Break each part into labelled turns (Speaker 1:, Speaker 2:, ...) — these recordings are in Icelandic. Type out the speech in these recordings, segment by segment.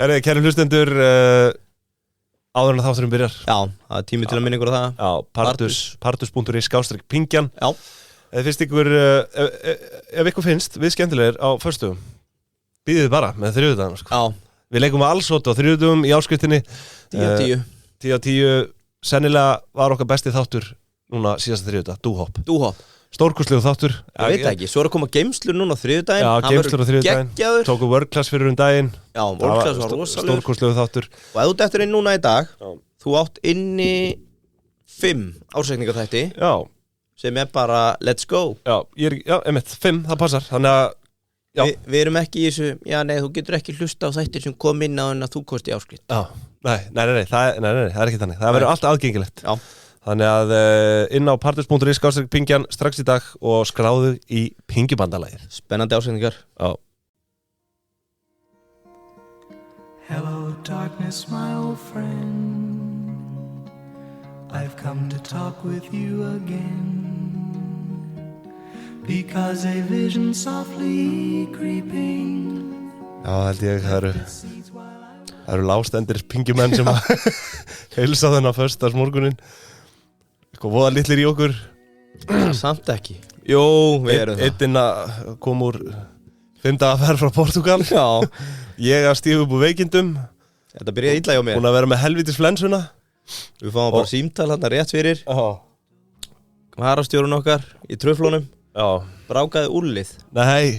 Speaker 1: Herri, kæru hlustendur, áður en þátturinn byrjar.
Speaker 2: Já, það tími til að minna ykkur á það.
Speaker 1: Já, partus.is/pingjan.
Speaker 2: Já.
Speaker 1: Ef finnst ykkur, ef ykkur finnst, við skemmtilegir á föstudum, býðið bara með þriðjudagana, sko.
Speaker 2: Já.
Speaker 1: Við leikum að allsótt á þriðjudagum í áskriftinni.
Speaker 2: 10
Speaker 1: af 10, sennilega var okkar besti þáttur núna síðasta þriðjudag, Dúhopp. Stórkostlegu þáttur.
Speaker 2: Ég veit ekki, svo er að koma geimslur núna á þriðjudaginn.
Speaker 1: Já, geimslur á þriðjudaginn.
Speaker 2: Geggjaður.
Speaker 1: Tóku workclass fyrir daginn.
Speaker 2: Já, workclass var rosalegur.
Speaker 1: Stórkostlegu þáttur.
Speaker 2: Og ef þú dettur inn núna í dag,
Speaker 1: Já.
Speaker 2: þú átt inni 5 ársreikningaþætti.
Speaker 1: Já.
Speaker 2: Sem er bara let's go.
Speaker 1: Já, einmitt, 5, það passar. Þannig að, já.
Speaker 2: Við erum ekki í þessu, þú getur ekki hlusta á þættir sem kom inn á en að þú kosti áskrift.
Speaker 1: Já, nei, það er ekki þannig. Það verður allt aðgengilegt.
Speaker 2: Já.
Speaker 1: Þannig að inn á partus.is/pingjan strax í dag og skráðu í pingjubandalagið.
Speaker 2: Spennandi áskrifingar.
Speaker 1: Já.
Speaker 3: Hello darkness my old friend, I've come to talk with you again, because a vision softly creeping.
Speaker 1: Já, held ég, það eru lástendir pingjumenn sem að heilsa þennan föstudagsmorguninn. Eitthvað voða litlir í okkur.
Speaker 2: Samt ekki. Jú, við erum það.
Speaker 1: Einn að kom úr 5 daga ferð frá Portugal.
Speaker 2: Já.
Speaker 1: Ég að stífa upp úr veikindum.
Speaker 2: Þetta byrjaði illa hjá mér.
Speaker 1: Búin að vera með helvítis flensuna.
Speaker 2: Við fáum bara símtal hann rétt fyrir.
Speaker 1: Já.
Speaker 2: Harastjórun okkar í tröflunum.
Speaker 1: Já.
Speaker 2: Brákaði úllið.
Speaker 1: Nei,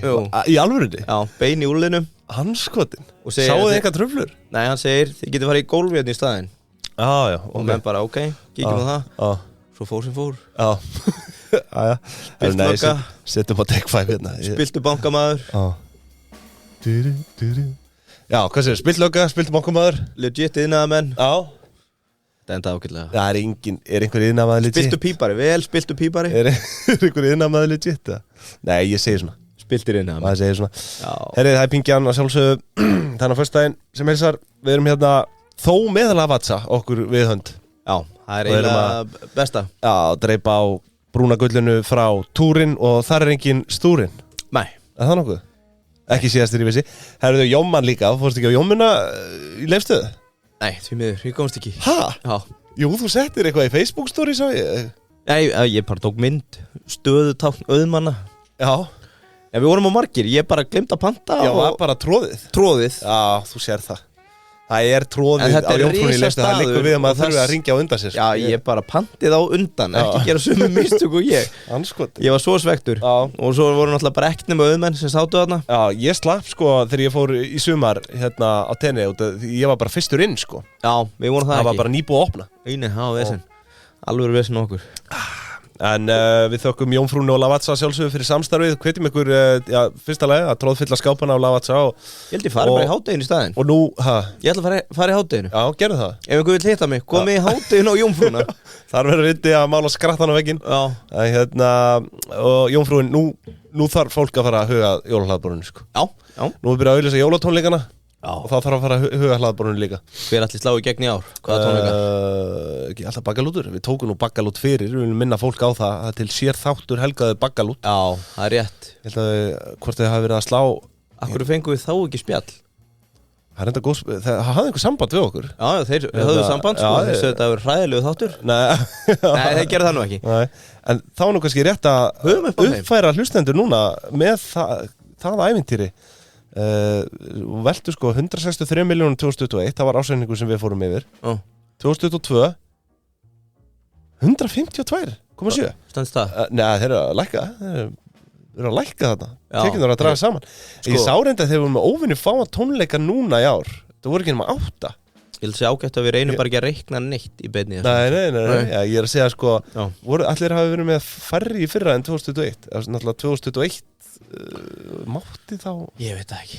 Speaker 1: í alvörunni?
Speaker 2: Já, bein í úllinum.
Speaker 1: Hanskotin.
Speaker 2: Sáðu
Speaker 1: þið eitthvað tröflur?
Speaker 2: Nei, hann segir, þið getur farið í gólfjötni í staðinn.
Speaker 1: Já,
Speaker 2: og menn bara, kíkjum á það.
Speaker 1: Já.
Speaker 2: Svo fór sem fór.
Speaker 1: Já. Já.
Speaker 2: Spiltlokka.
Speaker 1: Settum á take 5 hérna.
Speaker 2: Spiltu bankamaður.
Speaker 1: Já, hvað séu, spiltlokka, spiltu bankamaður.
Speaker 2: Legit iðnaðamenn.
Speaker 1: Já.
Speaker 2: Það enda ágætlega.
Speaker 1: Það er einhver iðnaðamaður legit?
Speaker 2: Spiltu pípari, spiltu pípari.
Speaker 1: Er einhver iðnaðamaður legit? Nei, ég segi svona.
Speaker 2: Spiltir iðnaðamenn.
Speaker 1: Það segir svona.
Speaker 2: Já.
Speaker 1: Herrið, það er pingjan að sjálfsögðu þannig á föstudaginn sem heilsar. Við erum hérna þó með Lavazza okkur við hönd.
Speaker 2: Já, það er eiginlega besta.
Speaker 1: Já, dreipa á brúna gullinu frá túrin og þar er engin stúrin.
Speaker 2: Nei.
Speaker 1: Er það nokkuð? Ekki síðastir í vissi. Herruðu Jómman líka, fórst ekki á Jómmuna í Leifsstöð?
Speaker 2: Nei, því miður, ég komst ekki.
Speaker 1: Ha?
Speaker 2: Já.
Speaker 1: Jú, þú settir eitthvað í Facebook story, sá ég.
Speaker 2: Nei, ég bara tók mynd, stöðutákn auðmanna.
Speaker 1: Já.
Speaker 2: En við vorum á margir, ég bara glemt að panta.
Speaker 1: Já, það var bara tróðið.
Speaker 2: Já,
Speaker 1: þú sér það. Það er tróðið á Jómfrúnni í Leifsstöð. Það liggur við að maður þurfi að ringja á undan sér.
Speaker 2: Já, ég bara pantið á undan, ekki gera sömu mistök og ég.
Speaker 1: Anskotin.
Speaker 2: Ég var svo svektur. Já. Og svo voru náttúrulega bara ekkert nema auðmenn sem sátu þarna. Já,
Speaker 1: ég slapp sko þegar ég fór í sumar hérna á tenni. Ég var bara fyrstur inn sko.
Speaker 2: Já, við vorum það ekki.
Speaker 1: Það var bara nýbúið að opna.
Speaker 2: Vesen. Alveg vesen okkur.
Speaker 1: En við þökkum Jómfrúnni og Lavazza sjálfsögðu fyrir samstarfið. Hvetjum ykkur, fyrsta lagi að tróðfylla skápana á Lavazza
Speaker 2: Ég held ég fari bara í hádeginu í staðinn.
Speaker 1: Og nú,
Speaker 2: Ég ætla að fara í hádeginu.
Speaker 1: Já, gerðu það.
Speaker 2: Ef einhver vill hitta mig, komi í hádeginu á Jómfrúna.
Speaker 1: Þar verður viti að mála skrattan á vegginn.
Speaker 2: Já.
Speaker 1: Og Jómfrúin, nú þarf fólk að fara að huga jólahlaðborðinu, sko.
Speaker 2: Já.
Speaker 1: Nú er byrjað að auglýsa jólatónleikana.
Speaker 2: Já.
Speaker 1: Og þá þarf að fara að huga hlaðborðinu líka.
Speaker 2: Hver ætli slá í gegn í ár? Hvaða tónleika?
Speaker 1: Ekki alltaf baggalútur. Við tókum nú baggalút fyrir. Við viljum minna fólk á það að til sér þáttur helgaði baggalút.
Speaker 2: Já, það er rétt.
Speaker 1: Ég held að hvort þið hafi verið að slá.
Speaker 2: Akkur fengum við þá ekki spjall?
Speaker 1: Það er enda góð það hafði einhver samband við okkur.
Speaker 2: Já, þeir höfðu samband sko. Þeir sögðu þetta að vera hræðilegu þáttur. Nei, þeir gerðu það nú ekki.
Speaker 1: Nei. En þá nú kannski rétt að uppfæra hlustendur núna með það ævintýri. Veltu sko 163 milljónum 2021, það var ásækningur sem við fórum yfir. 2022 152,7.
Speaker 2: Standst það?
Speaker 1: Nei, þeir eru að lækka. Þeir eru að lækka þarna. Tekjurnar eru að draga saman. Ég sá reynda þegar við vorum með óvinni fáa tónleika núna í ár. Það voru ekki nema 8.
Speaker 2: Ég vil segja ágætt að við reynum bara ekki að reikna neitt í beinni.
Speaker 1: Nei. Já, ég er að segja sko, allir hafi verið með færri í fyrra en 2021. Náttúrulega 2021 mátti þá.
Speaker 2: Ég veit það ekki.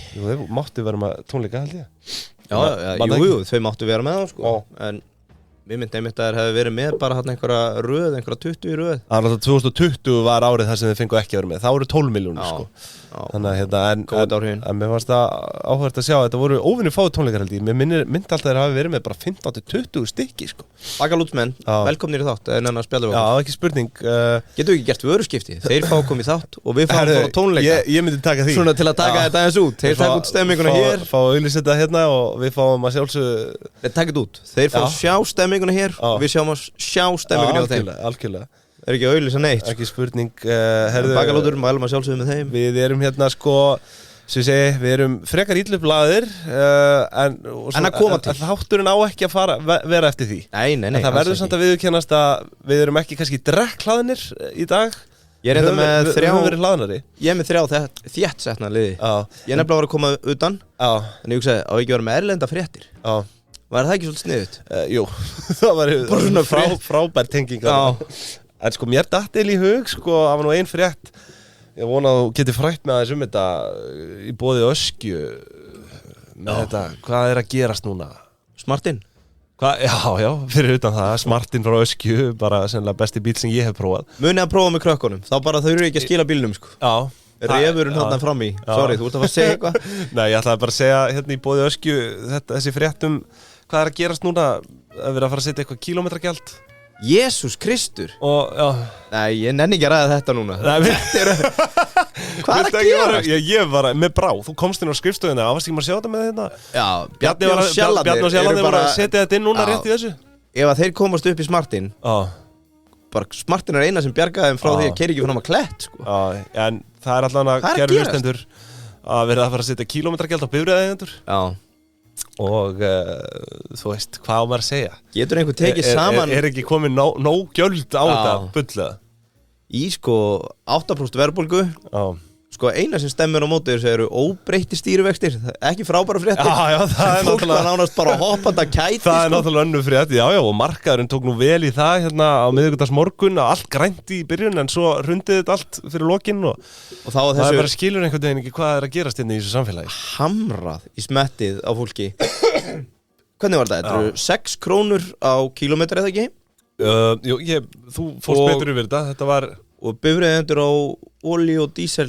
Speaker 1: Mátti vera með tónleika held ég.
Speaker 2: Já, jú, þau máttu vera með þá sko. En Við myndi einmitt að þær hefði verið með bara hann einhverja 20 í röð.
Speaker 1: Þannig að 2020 var árið þar sem þið fengu ekki að vera með. Það voru 12 milljónir sko. Þannig að en mér fannst það áhugavert að sjá að þetta voru óvinni fáið tónleikar held ég. Mér myndi alltaf þeir hafi verið með bara 15-20 stykki sko.
Speaker 2: Bakalútsmenn, velkomnir í þátt en annars spjalla við okkur.
Speaker 1: Já, ekki spurning.
Speaker 2: Getum við ekki gert vöruskipti? Þeir fá komið þátt og við fáum fara tónleika.
Speaker 1: Ég myndi taka því.
Speaker 2: Svona til að taka þetta aðeins út. Þeir taka út stemminguna hér.
Speaker 1: Fá auglýseta hérna og við fáum að sjálfsögðu.
Speaker 2: Þeir taka þetta út. Þeir fá sjá stemminguna hér og við sjáum að sjá stemminguna hjá þeim.
Speaker 1: Algjörlega.
Speaker 2: Er ekki að auglýsa neitt.
Speaker 1: Ekki spurning.
Speaker 2: Bakalútur, mælum að sjálfsögðu með þeim.
Speaker 1: Við erum hérna sko, sem ég segi, við erum frekar illublaðir en
Speaker 2: að koma til.
Speaker 1: Þátturinn á ekki að vera eftir því.
Speaker 2: Nei.
Speaker 1: En það verður samt að viðurkennast að við erum ekki kannski drekklaðnir í dag.
Speaker 2: Ég er enda með
Speaker 1: Ég
Speaker 2: er með 3 þéttsetna liði. Ég nefnilega var að koma utan. En ég hugsaði, á ekki að vera með erlenda fréttir. Var það ekki svolítið sniðut?
Speaker 1: Jú, það var frábær tenging. En sko mér datt í hug sko, það var nú ein frétt. Ég vona að þú getur frætt með aðeins þetta í boði Öskju með þetta, hvað að gerast núna?
Speaker 2: Smartinn?
Speaker 1: Já, fyrir utan það, Smartinn frá Öskju, bara sennilega besti bíl sem ég hef prófað.
Speaker 2: Munið að prófa með krökkunum, þá bara þau eru ekki að skila bílnum sko.
Speaker 1: Já.
Speaker 2: Refurinn hann fram í, sorry, þú ert að fara að segja eitthvað?
Speaker 1: Nei, ég ætlaði bara að segja hérna í boði Öskju, þessi frétt hvað að gerast núna, að vera að fara að setja eitthvað kílómetragjald.
Speaker 2: Jesús Kristur. Nei, ég nenni ekki að ræða þetta núna. Hvað er að gerast?
Speaker 1: Ég var með brá, þú komst inn á skrifstofuna, áfast ekki maður að sjá þetta með þetta?
Speaker 2: Já, Bjarni og Sjallandir
Speaker 1: voru að setja þetta inn núna rétt í þessu.
Speaker 2: Ef að þeir komast upp í Smartinn, bara Smartinn er eina sem bjargaði þeim frá því að keyra ekki fram að Klett sko.
Speaker 1: En það er allan að gera hlustendur að vera að fara að setja kílómetragjald á bifreiðaeigendur. Og þú veist, hvað á maður að segja?
Speaker 2: Getur einhver tekið saman
Speaker 1: Er ekki komið nóg gjöld á þetta bullið?
Speaker 2: Í sko 8% verðbólgu. Sko eina sem stemmir á móti þessu eru óbreyttir stýrivextir. Ekki frábæra fréttir.
Speaker 1: Já, það er
Speaker 2: náttúrulega nánast bara hoppandi að kæti.
Speaker 1: Það er náttúrulega önnur frétt, já, og markaðurinn tók nú vel í það hérna á miðvikudagsmorgun, allt grænt í byrjun en svo hrundið þetta allt fyrir lokinn og það er bara skilur einhvern veginn ekki hvað er að gerast hérna í þessu samfélagi.
Speaker 2: Hamrað í smettið á fólki. Hvernig var þetta? Þetta eru 6 krónur á kílómetri eða ekki?
Speaker 1: Jú, þú fórst betur yfir þetta var...
Speaker 2: Og bifreiðendur á olíu og dísel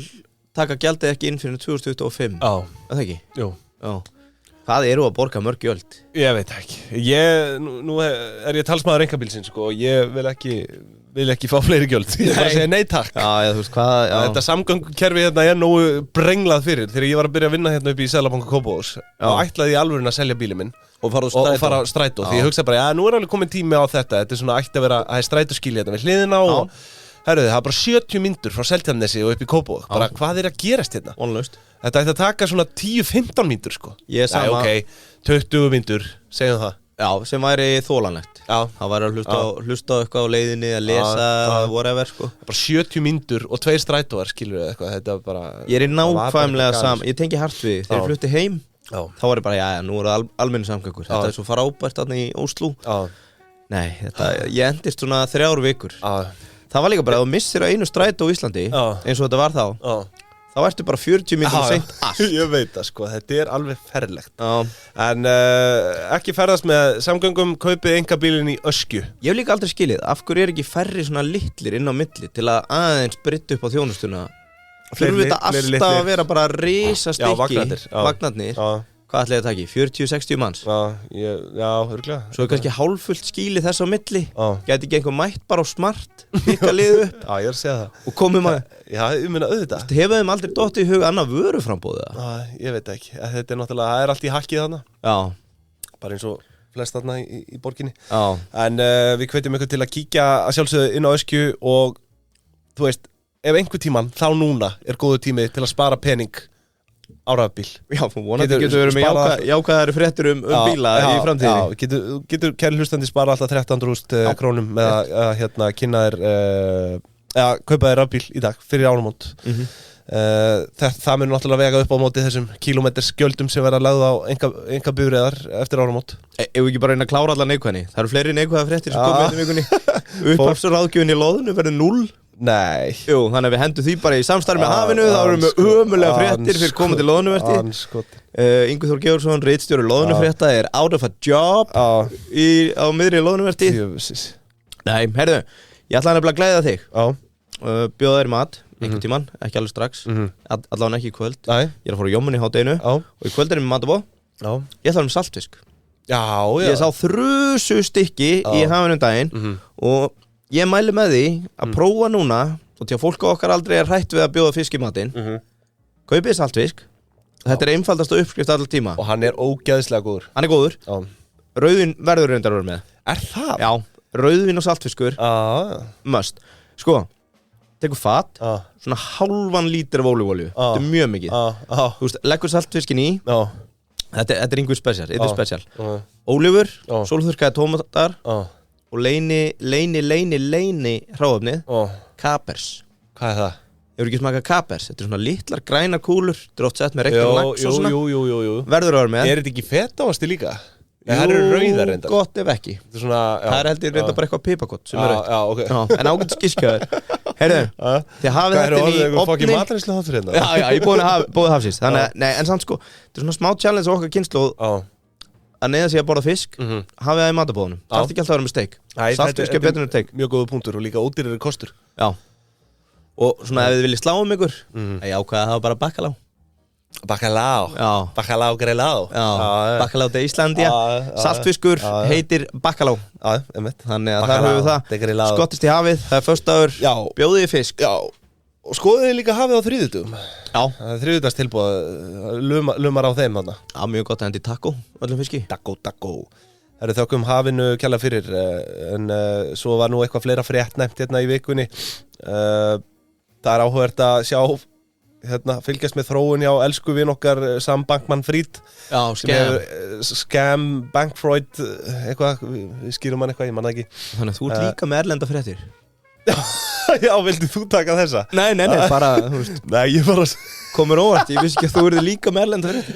Speaker 2: taka gjaldið ekki inn fyrir 2025. Er það ekki?
Speaker 1: Jú.
Speaker 2: Hvað eru að borga mörg gjöld?
Speaker 1: Ég veit ekki. Nú er ég talsmaður einkabílsins sko, og ég vil ekki fá fleiri gjöld. Ég bara segja nei takk.
Speaker 2: Þú veist hvað...
Speaker 1: Þetta samgöngukerfi hérna er nógu brenglað fyrir. Þegar ég var að byrja að vinna hérna upp í Seðlabanka Kópavogs og ætlaði í alvörun að selja bílinn minn og fara á strætó. Því ég hugsaði bara, nú er alveg komin tími á þetta. Þetta er svona ætti að vera að strætóskýli hérna við hliðina og herruði, það er bara 70 mínútur frá Seltjarnarnesi og upp í Kópavog. Bara hvað er að gerast hérna?
Speaker 2: Vonlaust.
Speaker 1: Þetta ætti að taka svona 10-15 mínútur sko.
Speaker 2: Ég er sama.
Speaker 1: 20 mínútur, segjum það.
Speaker 2: Já, sem væri þólanlegt. Það væri að hlusta á eitthvað á leiðinni, að lesa, whatever sko.
Speaker 1: Bara 70 mínútur og 2 strætóar, skilur við eitthvað. Þetta er bara...
Speaker 2: Ég er í nákvæmlega saman. Ég tengi hart við. Þegar ég flutti heim, þá var ég bara, nú eru almenni samgöngur. Þetta er svo frábært þarna í Ósló. Nei, ég endist svona 3 vikur. Það var líka bara að þú missir á einu strætó á Íslandi eins og þetta var þá ertu bara 40 mínútur seint allt.
Speaker 1: Ég veit það sko, þetta er alveg ferlegt. En ekki ferðast með samgöngum, kaupið einkabílinn í Öskju.
Speaker 2: Ég hef líka aldrei skilið, af hverju er ekki færri svona litlir inn á milli til að aðeins brytta upp á þjónustuna? Þurfum við þetta alltaf að vera bara risastykki vagnarnir? Hvað ætlaði þetta ekki? 40-60 manns?
Speaker 1: Já, örgulega.
Speaker 2: Svo er kannski hálffullt skíli þess á milli. Gæti ekki einhver mætt bara á Smart, pikka liðu upp.
Speaker 1: Já, ég er að segja það.
Speaker 2: Og komum að...
Speaker 1: Já, ég meina auðvitað.
Speaker 2: Hefur þeim aldrei dottið í hug annað vöruframbóðið það?
Speaker 1: Ég veit ekki. Þetta er náttúrulega, það er allt í hakkið þarna. Bara eins og flest þarna í borginni. En við hvetjum ykkur til að kíkja að sjálfsögðu inn á Öskju og þú veist, ef einhver tíman, þá núna er góður tími til að spara pening á rafbíl. Já,
Speaker 2: vonandi getur verið með jákvæðari fréttir bíla í framtíðinni.
Speaker 1: Já, getur kæri hlustandi spara alltaf 13.000 krónum með að kynna þér kaupa þér rafbíl í dag fyrir ánumót. Það mun náttúrulega vega upp á móti þessum kílómetersgjöldum sem verða lagð á einkabifreiðar eftir ánumót. Ef
Speaker 2: við ekki bara reyna að klára alla neikvæðni. Það eru fleiri neikvæða fréttir sem komið í vikunni. Uppáhaldsráðgjöfin í loðinu verður 0
Speaker 1: Nei.
Speaker 2: Jú, þannig að við hendum því bara í samstarfi með hafinu. Þá erum við ömulega fréttir fyrir komandi loðnuvertíð. Ingi Þór Georgsson, ritstjóri loðnufrétta, er out of a job á miðri loðnuvertíð. Nei, heyrðu, ég ætlaði nefnilega að glæða þig. Bjóða þér mat, einhvern tímann, ekki alveg strax. Allavega ekki í kvöld. Ég er að fara á Jómmunni í hádeginu og í kvöld er ég með matabóð. Ég ætlaði með saltfisk. Ég sá þrusu stykki í hafinu daginn og ég mæli með því að prófa núna og til að fólk okkar aldrei er hrætt við að bjóða fisk í matinn. Kaupið saltfisk. Þetta er einfaldasta uppskrift allar tíma.
Speaker 1: Og hann er ógeðslega góður.
Speaker 2: Hann er góður. Rauðvín verður reyndar að vera með.
Speaker 1: Er það?
Speaker 2: Já, rauðvín og saltfiskur. Must. Sko, tekur fat, svona hálfan lítur af ólífuolíu. Þetta er mjög mikið. Þú veist, leggur saltfiskin í. Þetta er einhver spesial, ólífur, sólþurrkaði tómatar og leini hráefnið, kapers.
Speaker 1: Hvað er það?
Speaker 2: Hefur ekki smakað kapers? Þetta er svona litlar grænar kúlur, þetta er oft sett með reykjum lax og svona.
Speaker 1: Jú.
Speaker 2: Verður að vera með.
Speaker 1: Er þetta ekki fetaosti líka? Það eru rauðar reyndar.
Speaker 2: Gott ef ekki. Það er heldur reyndar bara eitthvað pipakott sem er rauð.
Speaker 1: Okay.
Speaker 2: En ágætt skískaður. Heyrðu, þið hafið þetta í ofni. Já, ég bóði hafsins. Þannig, nei, en samt sko, þetta er svona smá challenge okkar kynnslóð að neyða sig að borða fisk, hafið það í matabóðunum. Það er ekki alltaf að vera með steik. Saltfisk er betur en steik.
Speaker 1: Mjög góða punktur og líka ódýrari kostur.
Speaker 2: Já. Og svona ef þið viljið slá ykkur, ég ákvaði að hafa bara bacalao. Bacalao grelado. Bacalao de Íslandia. Saltfiskur heitir bacalao. Þannig að þar höfum við það. Skottist í hafið, það er föstudagur, bjóðið í fisk.
Speaker 1: Og skoðið þið líka hafið á þriðjudögum. Það er þriðjudags tilboð, lumar á þeim þarna.
Speaker 2: Mjög gott að hendi taco, öllum fiski.
Speaker 1: Taco. Það eru þökkum hafinu kjalla fyrir, en svo var nú eitthvað fleira frétt nefnt hérna í vikunni. Það er áhugavert að sjá, fylgjast með þróun hjá elsku vin okkar Sam Bankman-Fried. Scam, Bankfreud, eitthvað, við skýrum hann eitthvað, ég manna ekki.
Speaker 2: Þannig að þú ert líka með erlenda fréttir.
Speaker 1: Já, vildi þú taka þessa?
Speaker 2: Nei, bara, þú veist.
Speaker 1: Nei, ég bara
Speaker 2: komur óvart, ég vissi ekki að þú verði líka með erlenda fréttir.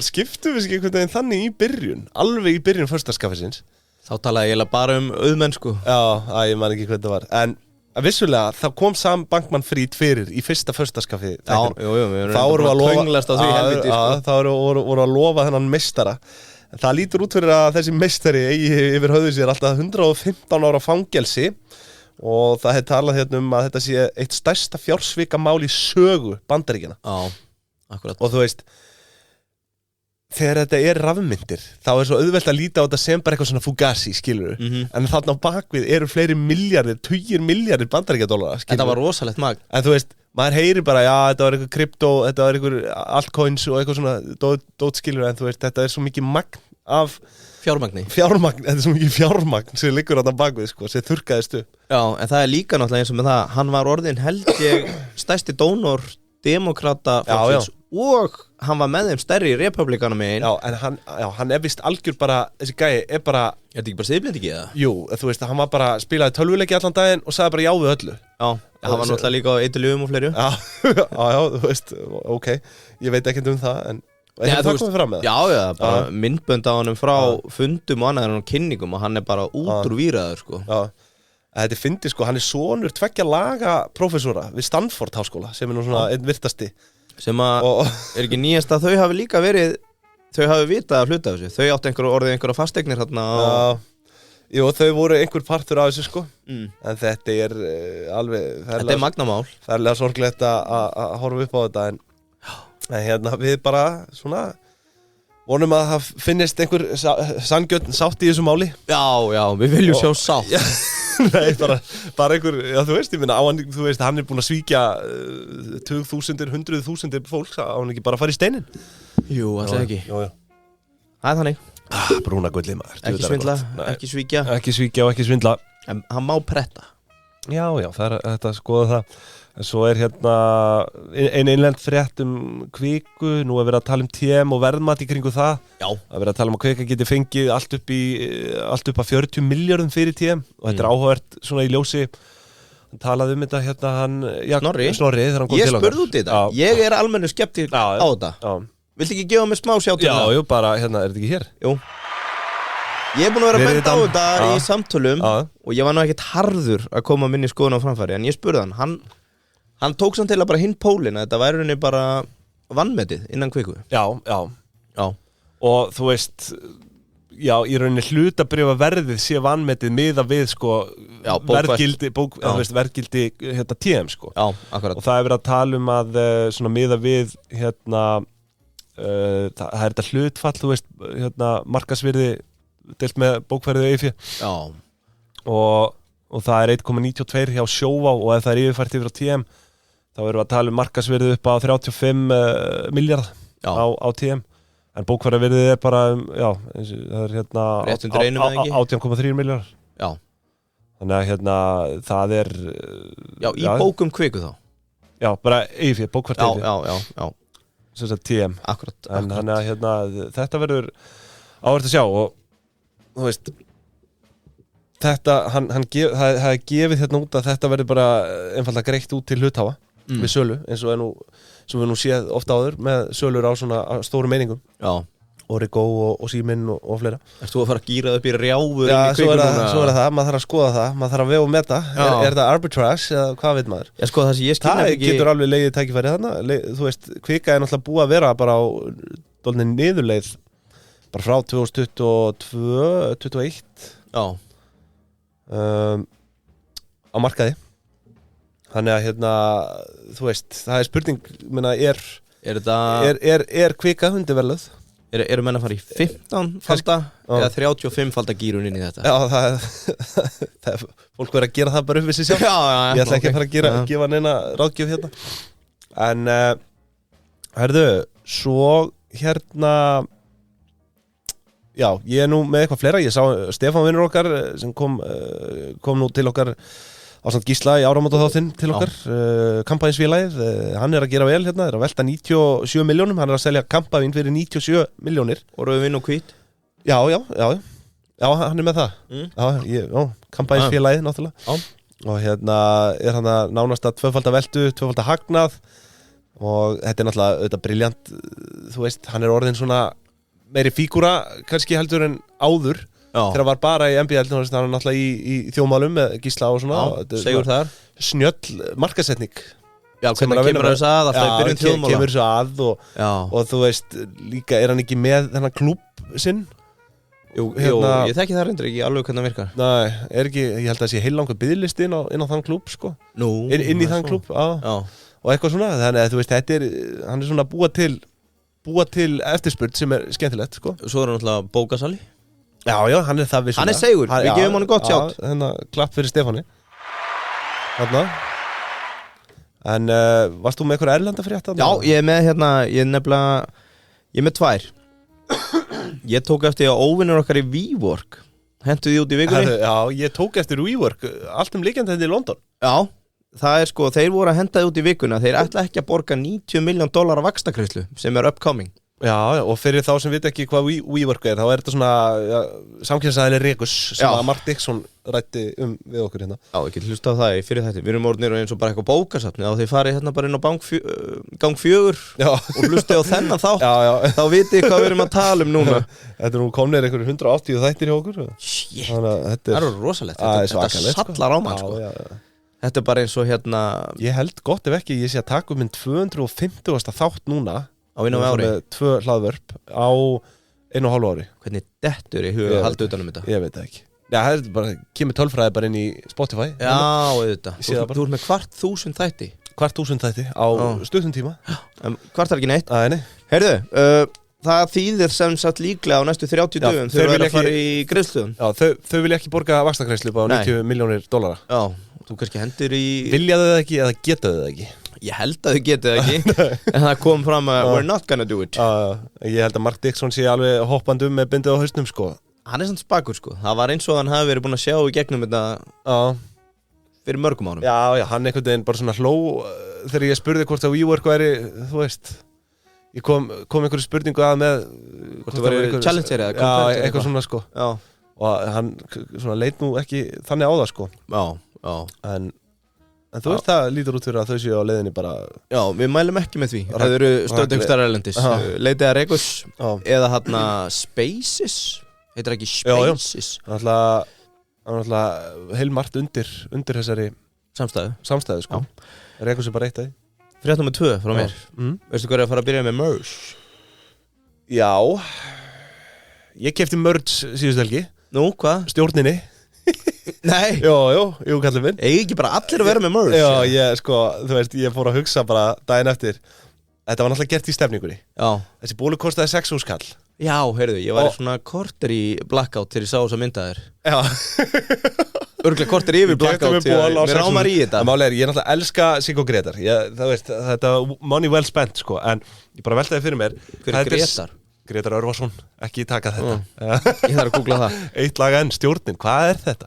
Speaker 1: Skiptum við ekki einhvern veginn þannig í byrjun, alveg í byrjun förstaskafisins.
Speaker 2: Þá talaði ég bara auðmennsku.
Speaker 1: Já, ég man ekki hvað það var. En vissulega, þá kom Sam Bankman-Fried fyrir í fyrsta förstaskafi.
Speaker 2: Já, við erum að tónglast á því helviti.
Speaker 1: Þá voru að lofa þennan meistara. Það lítur út fyrir að þessi meistari eigi yfir höfðu sér alltaf 115 ára fangelsi og það hefði talað hérna að þetta sé eitt stærsta fjársvikamál í sögu Bandaríkjanna.
Speaker 2: Já, akkurat.
Speaker 1: Og þú veist, þegar þetta er rafmyndir, þá er svo auðvelt að líta á þetta sem bara eitthvað svona fugazi, skilur en þarna á bakvið eru fleiri milljarðir, tugir milljarðir bandaríkjadólara, skilur.
Speaker 2: Þetta var rosalegt magn.
Speaker 1: En þú veist, maður heyrir bara, já, þetta var eitthvað krypto, þetta var eitthvað altcoins og eitthvað svona dót, skilur, en þú veist, þetta er svo mikið magn af
Speaker 2: fjármagni,
Speaker 1: þetta er svo mikið fjármagn sem liggur þarna bakvið, sko, sem þurrkaðist upp.
Speaker 2: Já, en það er líka náttúrulega eins og með það, hann var orðinn held ég stærsti dónor demokrata flokksins og hann var með þeim stærri í republikana megin.
Speaker 1: Já, en hann er vist algjör bara, þessi gæi er bara...
Speaker 2: Er þetta ekki bara siðblind ekki eða?
Speaker 1: Jú, þú veist, hann var bara, spilaði tölvuleiki allan daginn og sagði bara já við öllu.
Speaker 2: Já, hann var náttúrulega líka á eiturljúfum og fleiri.
Speaker 1: Já, þú veist, ok, ég veit ekkert um það, en...
Speaker 2: Já, það komið fram með það? Já, bara myndbönd á hann frá fundum og annað en kynningum og hann er bara útrvíraður, sko.
Speaker 1: Já. Þetta er fyndið, sko, hann er sonur 2 lagaprófessora við Stanford háskóla sem er nú svona einn virtasti.
Speaker 2: Sem að er ekki nýjast að þau hafi líka verið, þau hafi vitað að hluta þessu. Þau áttu orðið einhverja fasteignir hérna.
Speaker 1: Jú, þau voru einhver partur af þessu, sko. En þetta er alveg...
Speaker 2: Þetta er magnamál.
Speaker 1: Það er alveg sorglegt að horfa upp á þetta, en hérna við bara svona... Vonum að það finnist einhver sanngjörn sátt í þessu máli.
Speaker 2: Já, við viljum sjá sátt.
Speaker 1: Nei, bara einhver, já þú veist, ég minna á hann, þú veist, hann er búinn að svíkja 20.000, 100.000 fólks, á hann ekki bara að fara í steinin.
Speaker 2: Jú, alltaf ekki.
Speaker 1: Jú.
Speaker 2: Það er þannig.
Speaker 1: Brúna gulli maður.
Speaker 2: Ekki svindla, ekki svíkja.
Speaker 1: Ekki svíkja og ekki svindla.
Speaker 2: En hann má pretta.
Speaker 1: Já, það er þetta að skoða það. En svo er hérna innlend frétt kviku, nú er verið að tala TM og verðmat í kringu það.
Speaker 2: Já.
Speaker 1: Það er verið að tala að kvika geti fengið allt upp að 40 milljörðum fyrir TM og þetta er áhugavert svona í ljósi. Hann talaði þetta hérna Snorri, þegar hann kom til okkar.
Speaker 2: Ég spurði út í þetta. Ég er almennu skeptík á þetta. Viltu ekki gefa mig smá sjáttur?
Speaker 1: Já, bara hérna, er þetta ekki hér?
Speaker 2: Jú. Ég búin að vera að benda á þetta í samtölum og ég var nú ekkert harður að koma minni skoðun á framfæri en ég spurði hann tók samt til að bara hinn pólinn að þetta væri henni bara vannmetið innan Kviku.
Speaker 1: Já. Og þú veist, já, í rauninni hlutabréfa verðið sé vannmetið miða við sko verðgildi TM sko.
Speaker 2: Já, akkurat.
Speaker 1: Og það verið að tala að svona miða við það þetta hlutfall, þú veist, markasvirði deilt með bókfærið EIFI.
Speaker 2: Já.
Speaker 1: Og það 1,92 hjá Sjóvá og ef það yfirfært yfir á TM þá erum við að tala markasvirði upp á 35 miljard á TM. En bókfærðarvirðið bara, já, það
Speaker 2: rétt undir einum eða ekki?
Speaker 1: 18,3 miljardar.
Speaker 2: Já.
Speaker 1: Þannig að það
Speaker 2: Já, í bókum Kviku þá?
Speaker 1: Já, bara EIFI, bókfært EIFI.
Speaker 2: Já.
Speaker 1: Sem sagt TM.
Speaker 2: Akkurat.
Speaker 1: En þannig að þetta verður áhvert að sjá og þú veist, þetta, það gefið út að þetta verður bara einfallega greitt út til hluthafa við sölu, eins og sem við nú séð ofta áður með sölur á svona stóru meiningum.
Speaker 2: Já.
Speaker 1: Origo og Síminn og fleira.
Speaker 2: Erst þú að fara að gíra upp í rjáfur?
Speaker 1: Já, svo er það, maður þarf að skoða það, maður þarf að vega og meta. Er það arbitrage eða hvað veit maður?
Speaker 2: Já, sko, það sem ég skilja ekki...
Speaker 1: getur alveg legið tækifæri þarna. Þú veist, Kvika náttúrulega búið að vera bara á dálítið niðurleið bara frá 2022, 2021.
Speaker 2: Já.
Speaker 1: Á markaði. Þannig að þú veist, það spurning, minna, er Kvika undirverðluð?
Speaker 2: Eru menn að fara í 15 falda eða 35 falda gírun inn í þetta?
Speaker 1: Já, það fólk verður að gera það bara upp við sig sjálf. Ég ætla ekki að fara að gefa neina ráðgjöf hérna. En, herðu, svo já, ég nú með eitthvað fleira. Ég sá Stefán vinnur okkar sem kom nú til okkar ásamt Gísla í áramótaþáttinn til okkar, kampænsfélagið, hann að gera vel hérna, að velta 97 milljónum, hann að selja kampavín fyrir 97 milljónir.
Speaker 2: Og rauðvín og hvít?
Speaker 1: Já, hann með það. Já, kampænsfélagið náttúrulega. Já. Og hann að nánast að tvöfalda veltu, tvöfalda hagnað og þetta náttúrulega auðvitað briljant, þú veist, hann orðin svona meiri fígúra kannski heldur en áður. Þegar var bara í MBL, þannig að hann náttúrulega í þjóðmálum með Gísla og svona.
Speaker 2: Segur þar.
Speaker 1: Snjöll markasetning.
Speaker 2: Já, hvernig kemur þessu að, alltaf í byrjun þjóðmála.
Speaker 1: Kemur þessu að og þú veist, líka hann ekki með þennan klúbb sinn?
Speaker 2: Jú, ég þekki það reyndur ekki alveg hvernig það virkar.
Speaker 1: Nei, ekki, ég held að það sé heillangur biðlisti inn á þann klúbb, sko.
Speaker 2: Nú.
Speaker 1: Inn í þann klúbb, já. Og eitthvað svona, þannig að þú veist, hann svona búa til eftirspurn sem skemmtilegt, sko.
Speaker 2: Svo hann náttúrulega bókasali.
Speaker 1: Já, hann það vissulega.
Speaker 2: Hann segur, við gefum hann gott sjátt.
Speaker 1: Klapp fyrir Stefáni. Þarna. En varst þú með eitthvað erlenda frétta?
Speaker 2: Já, ég er með ég er með tvær. Ég tók eftir að óvinnur okkar í WeWork hentu því út í vikunni.
Speaker 1: Já, ég tók eftir WeWork, allt líkjandi þetta í London.
Speaker 2: Já, það sko, þeir voru að henda því út í vikunna. Þeir ætla ekki að borga $90 million vaxtakreiðslu sem upcoming.
Speaker 1: Já, og fyrir þá sem veit ekki hvað WeWork þá þetta svona samkynnsæðileg rekus sem að Mark Dixon rætti við okkur hérna.
Speaker 2: Já, ekki hlusta á það fyrir þetta. Við erum orðnir eins og bara eitthvað bókasafni og þeir farið bara inn á gang 4 og hlusti á þennan þátt. Þá vitið hvað við erum að tala núna.
Speaker 1: Þetta nú komnir einhverjum 180 þættir hjá okkur.
Speaker 2: Shit, það eru rosalegt. Þetta sallar á mann, sko. Þetta bara eins og
Speaker 1: Ég held gott ef ekki, ég sé að taka minn 250. Þátt núna
Speaker 2: á einu ári.
Speaker 1: 2 hlaðvörp á 1,5 ári.
Speaker 2: Hvernig dettur í huga að halda utan þetta?
Speaker 1: Ég veit það ekki. Já, það bara, kemur tölfræði bara inn í Spotify.
Speaker 2: Já, auðvitað. Þú ert með 1.000 þætti.
Speaker 1: 1.000 þætti á stuttum tíma.
Speaker 2: Hvart ekki neitt.
Speaker 1: Nei.
Speaker 2: Heyrðu, það þýðir sem sagt líklega á næstu 30 dögum þegar við erum að fara í greiðsluðun.
Speaker 1: Já, þau vilja ekki borga vaxtagreiðslu á $90 milljónir.
Speaker 2: Já, þú kannski hendur í...
Speaker 1: Viljaðu það ekki eða getaðu það ekki?
Speaker 2: Ég held að þau getið það ekki en það kom fram að we're not gonna do it.
Speaker 1: Ég held að Mark Dixon sé alveg hoppandi með bindið á hausnum, sko.
Speaker 2: Hann samt spakur, sko. Það var eins og hann hafi verið búinn að sjá í gegnum þetta fyrir mörgum árum.
Speaker 1: Já, hann einhvern veginn bara svona hló þegar ég spurði hvort að WeWork væri, þú veist, ég kom einhverju spurningu að með
Speaker 2: hvort það væri challenger eða
Speaker 1: já, eitthvað svona, sko.
Speaker 2: Já.
Speaker 1: Og hann svona leit nú ekki þannig á það, sko.
Speaker 2: Já.
Speaker 1: En þú veist það lítur út fyrir að þau séu á leiðinni bara...
Speaker 2: Já, við mælum ekki með því. Það eru stöðum starra erlendis. Leitið að Regus eða Spaces heitir ekki Spaces?
Speaker 1: Náttúrulega heilmargt undir þessari samstæðu sko. Er eitthvað sem bara eitt að því?
Speaker 2: Frétt nummer 2 frá mér. Veistu hvað að fara að byrja með merch?
Speaker 1: Já, ég keypti merch síðustu helgi.
Speaker 2: Nú, hvað?
Speaker 1: Stjórninni.
Speaker 2: Nei.
Speaker 1: Jú, kallið minn.
Speaker 2: Eigi ekki bara allir að vera með merch?
Speaker 1: Já, þú veist, ég fór að hugsa bara daginn eftir. Þetta var náttúrulega gert í stefningunni.
Speaker 2: Já.
Speaker 1: Þessi bólu kostaði 6.000 kall.
Speaker 2: Já, heyrðu, ég var svona korter í blackout þegar ég sá þess að mynda þér. Já. Örgulega korter yfir blackout mér rámar í þetta.
Speaker 1: Málega ég náttúrulega elska Siggo Gretar. Það veist, þetta money well spent sko. En ég bara veltaði fyrir mér.
Speaker 2: Hver er Gretar?
Speaker 1: Gretar Örvarsson, ekki taka þetta.
Speaker 2: Ég þarf að googla það.
Speaker 1: Eitt lag enn, stjórnin, hvað er þetta?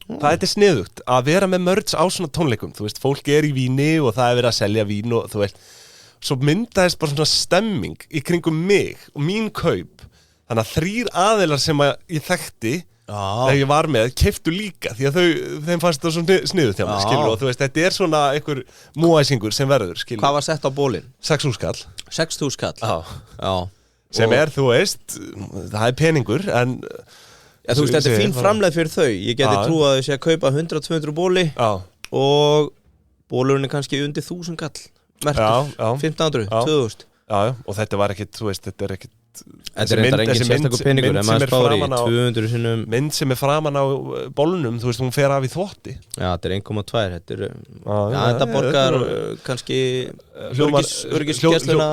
Speaker 1: Það er sniðugt að vera með merch á svona tónleikum. Þú veist, fólk í víni og það er verið að selja vín og þú veist. Svo myndaðist bara svona stemming í kringum mig og mín kaup. Þannig að 3 aðilar sem ég þekkti þegar ég var með, keyptu líka því að þeim fannst það svona sniðugt hjá mig, skilur, og þú veist, þetta er svona einhver múæsingur sem verður, skilur.
Speaker 2: Hvað var sett á bólinn?
Speaker 1: 6.000 kall.
Speaker 2: 6.000 kall? Já.
Speaker 1: Sem er, þú veist, það er peningur, en...
Speaker 2: Já, þú veist, þetta er fín framleið fyrir þau. Ég geti trú að þau sé að kaupa 100-200 bóli og bólurinn er kannski undir 1.000 kall. Mertur, 1500, 2000. Já,
Speaker 1: og þetta var ekkit, þú veist, þetta er ekkit...
Speaker 2: Þetta er reyndar engin sérstakur peningur en maður spáir í 200 sinnum
Speaker 1: mynd sem er framan á bólunum, þú veist, hún fer af í þvotti.
Speaker 2: Já, þetta er 1,2, þetta borgar kannski öryggisgæsluna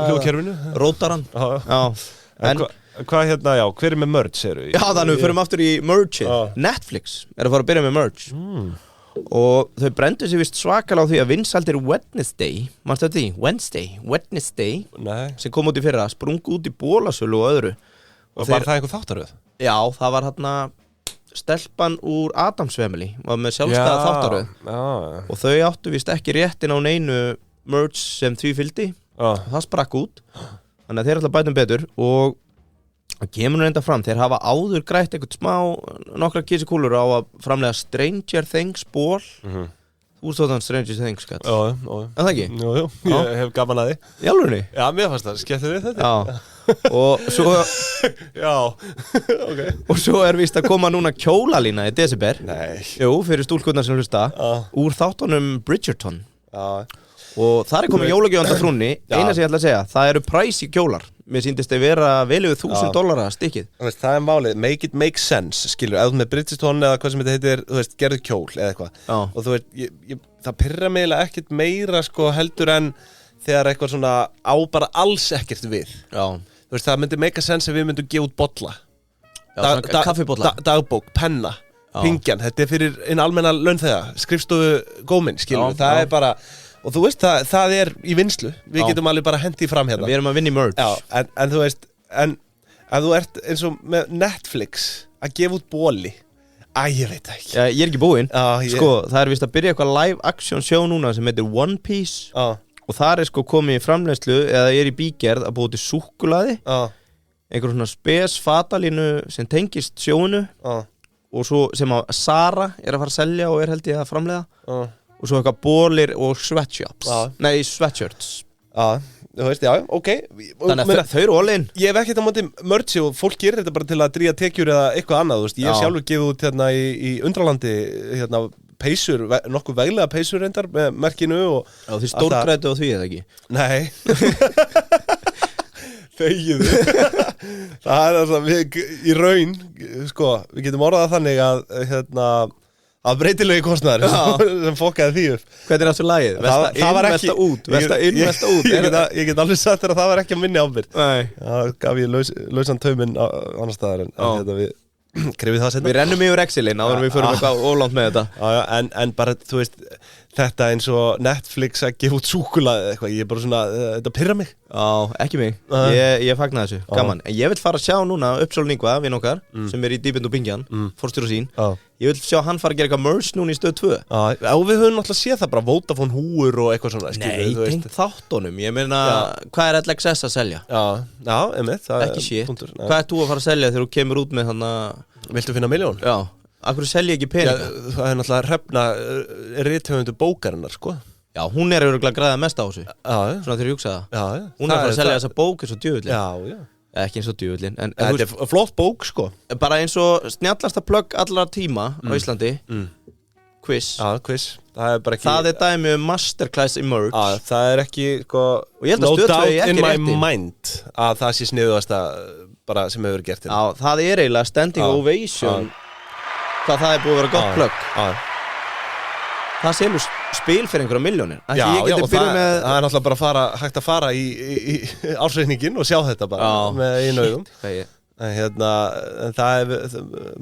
Speaker 2: rótaran.
Speaker 1: En hvað hérna, já, hver er með merch, segirðu?
Speaker 2: Já, þannig við förum aftur í merchið. Netflix er að fara að byrja með merch. Og þau brendu sér vist svakalega á því að vinsældir Wednesday, mannstu þetta því? Wednesday sem kom út í fyrra, sprungu út í bólasölu og öðru.
Speaker 1: Og var það einhver þáttaröð?
Speaker 2: Já, það var hérna stelpan úr Addams Family, var með sjálfstæða þáttaröð. Og þau áttu vist ekki réttin á neinu merch sem því fylgdi. Það sprakk út, þannig að þeir ætla að bæta betur og það kemur nú reynda fram, þeir hafa áður grætt eitthvað smá, nokkra kísikúlur á að framlega Stranger Things ból. Þú stóðan Stranger Things, skatt.
Speaker 1: Já.
Speaker 2: En það ekki?
Speaker 1: Jú, ég hef gaman að því.
Speaker 2: Í alvörunni?
Speaker 1: Já, mér fannst það, skemmtir við þetta.
Speaker 2: Já, og svo...
Speaker 1: Já, ok.
Speaker 2: Og svo er víst að koma núna kjólalína í desember.
Speaker 1: Nei.
Speaker 2: Jú, fyrir stúlkurnar sem hlusta, úr þáttunum Bridgerton.
Speaker 1: Já.
Speaker 2: Og þar er komið jólagjöfanda frúnni, eina sem ég ætla að segja, það eru pricey kjólar. Mér sýndist að vera vel yfir $1,000 stikkið.
Speaker 1: Það er málið, make it make sense, skilur, ef þú með Bridgerton eða hvað sem þetta heitir, þú veist, gerðu kjól eða eitthvað. Og þú veist, það pirra mig eiginlega ekkert meira, sko, heldur en þegar eitthvað svona á bara alls ekkert við.
Speaker 2: Já.
Speaker 1: Þú veist, það myndi make sense ef við myndum gefa út bolla.
Speaker 2: Já, kaffibolla.
Speaker 1: Dagbók, penna, pingjan, þetta er fyrir einn almenna launþega, skrifstofu góminn, skilur, það er bara... Og þú veist, það er í vinslu. Við getum alveg bara hendið fram hérna.
Speaker 2: Við erum að vinna í merch.
Speaker 1: Já, en þú veist, en ef þú ert eins og með Netflix að gefa út bóli, ég veit ekki.
Speaker 2: Já, ég er ekki búinn. Sko, það er vist að byrja eitthvað live action show núna sem heitir One Piece. Og það er sko komið í framleiðslu, eða er í bígerð að búið til súkkulaði. Einhver svona spes fatalínu sem tengist sjónu. Og svo sem að Sara er að fara að selja og er held ég að framleiða. Og svo eitthvað bólir og sweatshops. Nei, sweatshirts.
Speaker 1: Þú veist, já, ok.
Speaker 2: Þannig að þau eru all-in.
Speaker 1: Ég hef ekkert á móti merchi og fólk gerir þetta bara til að dríja tekjur eða eitthvað annað, þú veist. Ég hef sjálfur gefið út hérna í Undralandi, hérna, peysur, nokkuð veglega peysur reyndar með merkinu og...
Speaker 2: Já, þið stórgrætu á því, eða ekki?
Speaker 1: Nei. Þegiðu. Það er það, í raun, sko, við getum orðað þannig að, hérna... að breytilegi kostnaður sem fokkaði því upp.
Speaker 2: Hvernig er aftur lagið? Velta út, velta inn, velta út.
Speaker 1: Ég get alveg sagt þér að það var ekki að minni ábyrgð.
Speaker 2: Nei.
Speaker 1: Það gaf ég lausan tauminn annars staðar en við krifið það setna.
Speaker 2: Við rennum yfir Excel-in áður en við förum eitthvað ólangt með þetta.
Speaker 1: Já, en bara, þú veist, þetta eins og Netflix að gefa út súkkulaði eða eitthvað, ég er bara svona, þetta pirra mig.
Speaker 2: Já, ekki mig. Ég fagna þessu, gaman. En ég vil fara að sjá núna Uppsölun Ingva, vinn okkar, sem er í Dýbind og Bingjan, forstjóri sín. Ég vil sjá hann fara að gera eitthvað merch núna í stöð 2. Já, við höfum náttúrulega séð það bara, Vodafone húur og eitthvað svona. Nei, tengt þáttunum, ég meina, hvað er LXS að selja?
Speaker 1: Já, einmitt.
Speaker 2: Ekki shit. Hvað ert þú að fara að selja þegar þú kemur út með þannig að...
Speaker 1: Viltu finna milljón?
Speaker 2: Já. Akkur selja ekki peninga?
Speaker 1: Það er náttúrulega Hrefna rithöfundur bókarinnar, sko.
Speaker 2: Já, hún er örugglega að græða mest á þessu. Svona þegar ég hugsa það. Hún er að fara að selja þessa bók eins og djöfull.
Speaker 1: Já.
Speaker 2: Ekki eins og djöfullin
Speaker 1: Þetta flott bók sko
Speaker 2: Bara eins og snjallasta plugg allra tíma á Íslandi Quiz
Speaker 1: Quiz Það
Speaker 2: er dæmi Masterclass Emerge
Speaker 1: Það ekki sko,
Speaker 2: og ég held að
Speaker 1: no
Speaker 2: Stöð 2
Speaker 1: doubt in
Speaker 2: ekki
Speaker 1: my
Speaker 2: réttin
Speaker 1: mind að það sé sniðugasta bara sem hefur verið gert
Speaker 2: Já, það eiginlega standing ovation hvað það búið að vera gott plugg Það selur spil fyrir einhverja milljónir
Speaker 1: Já, og það er náttúrulega bara hægt að fara í ársreikningin og sjá þetta bara með einu augum en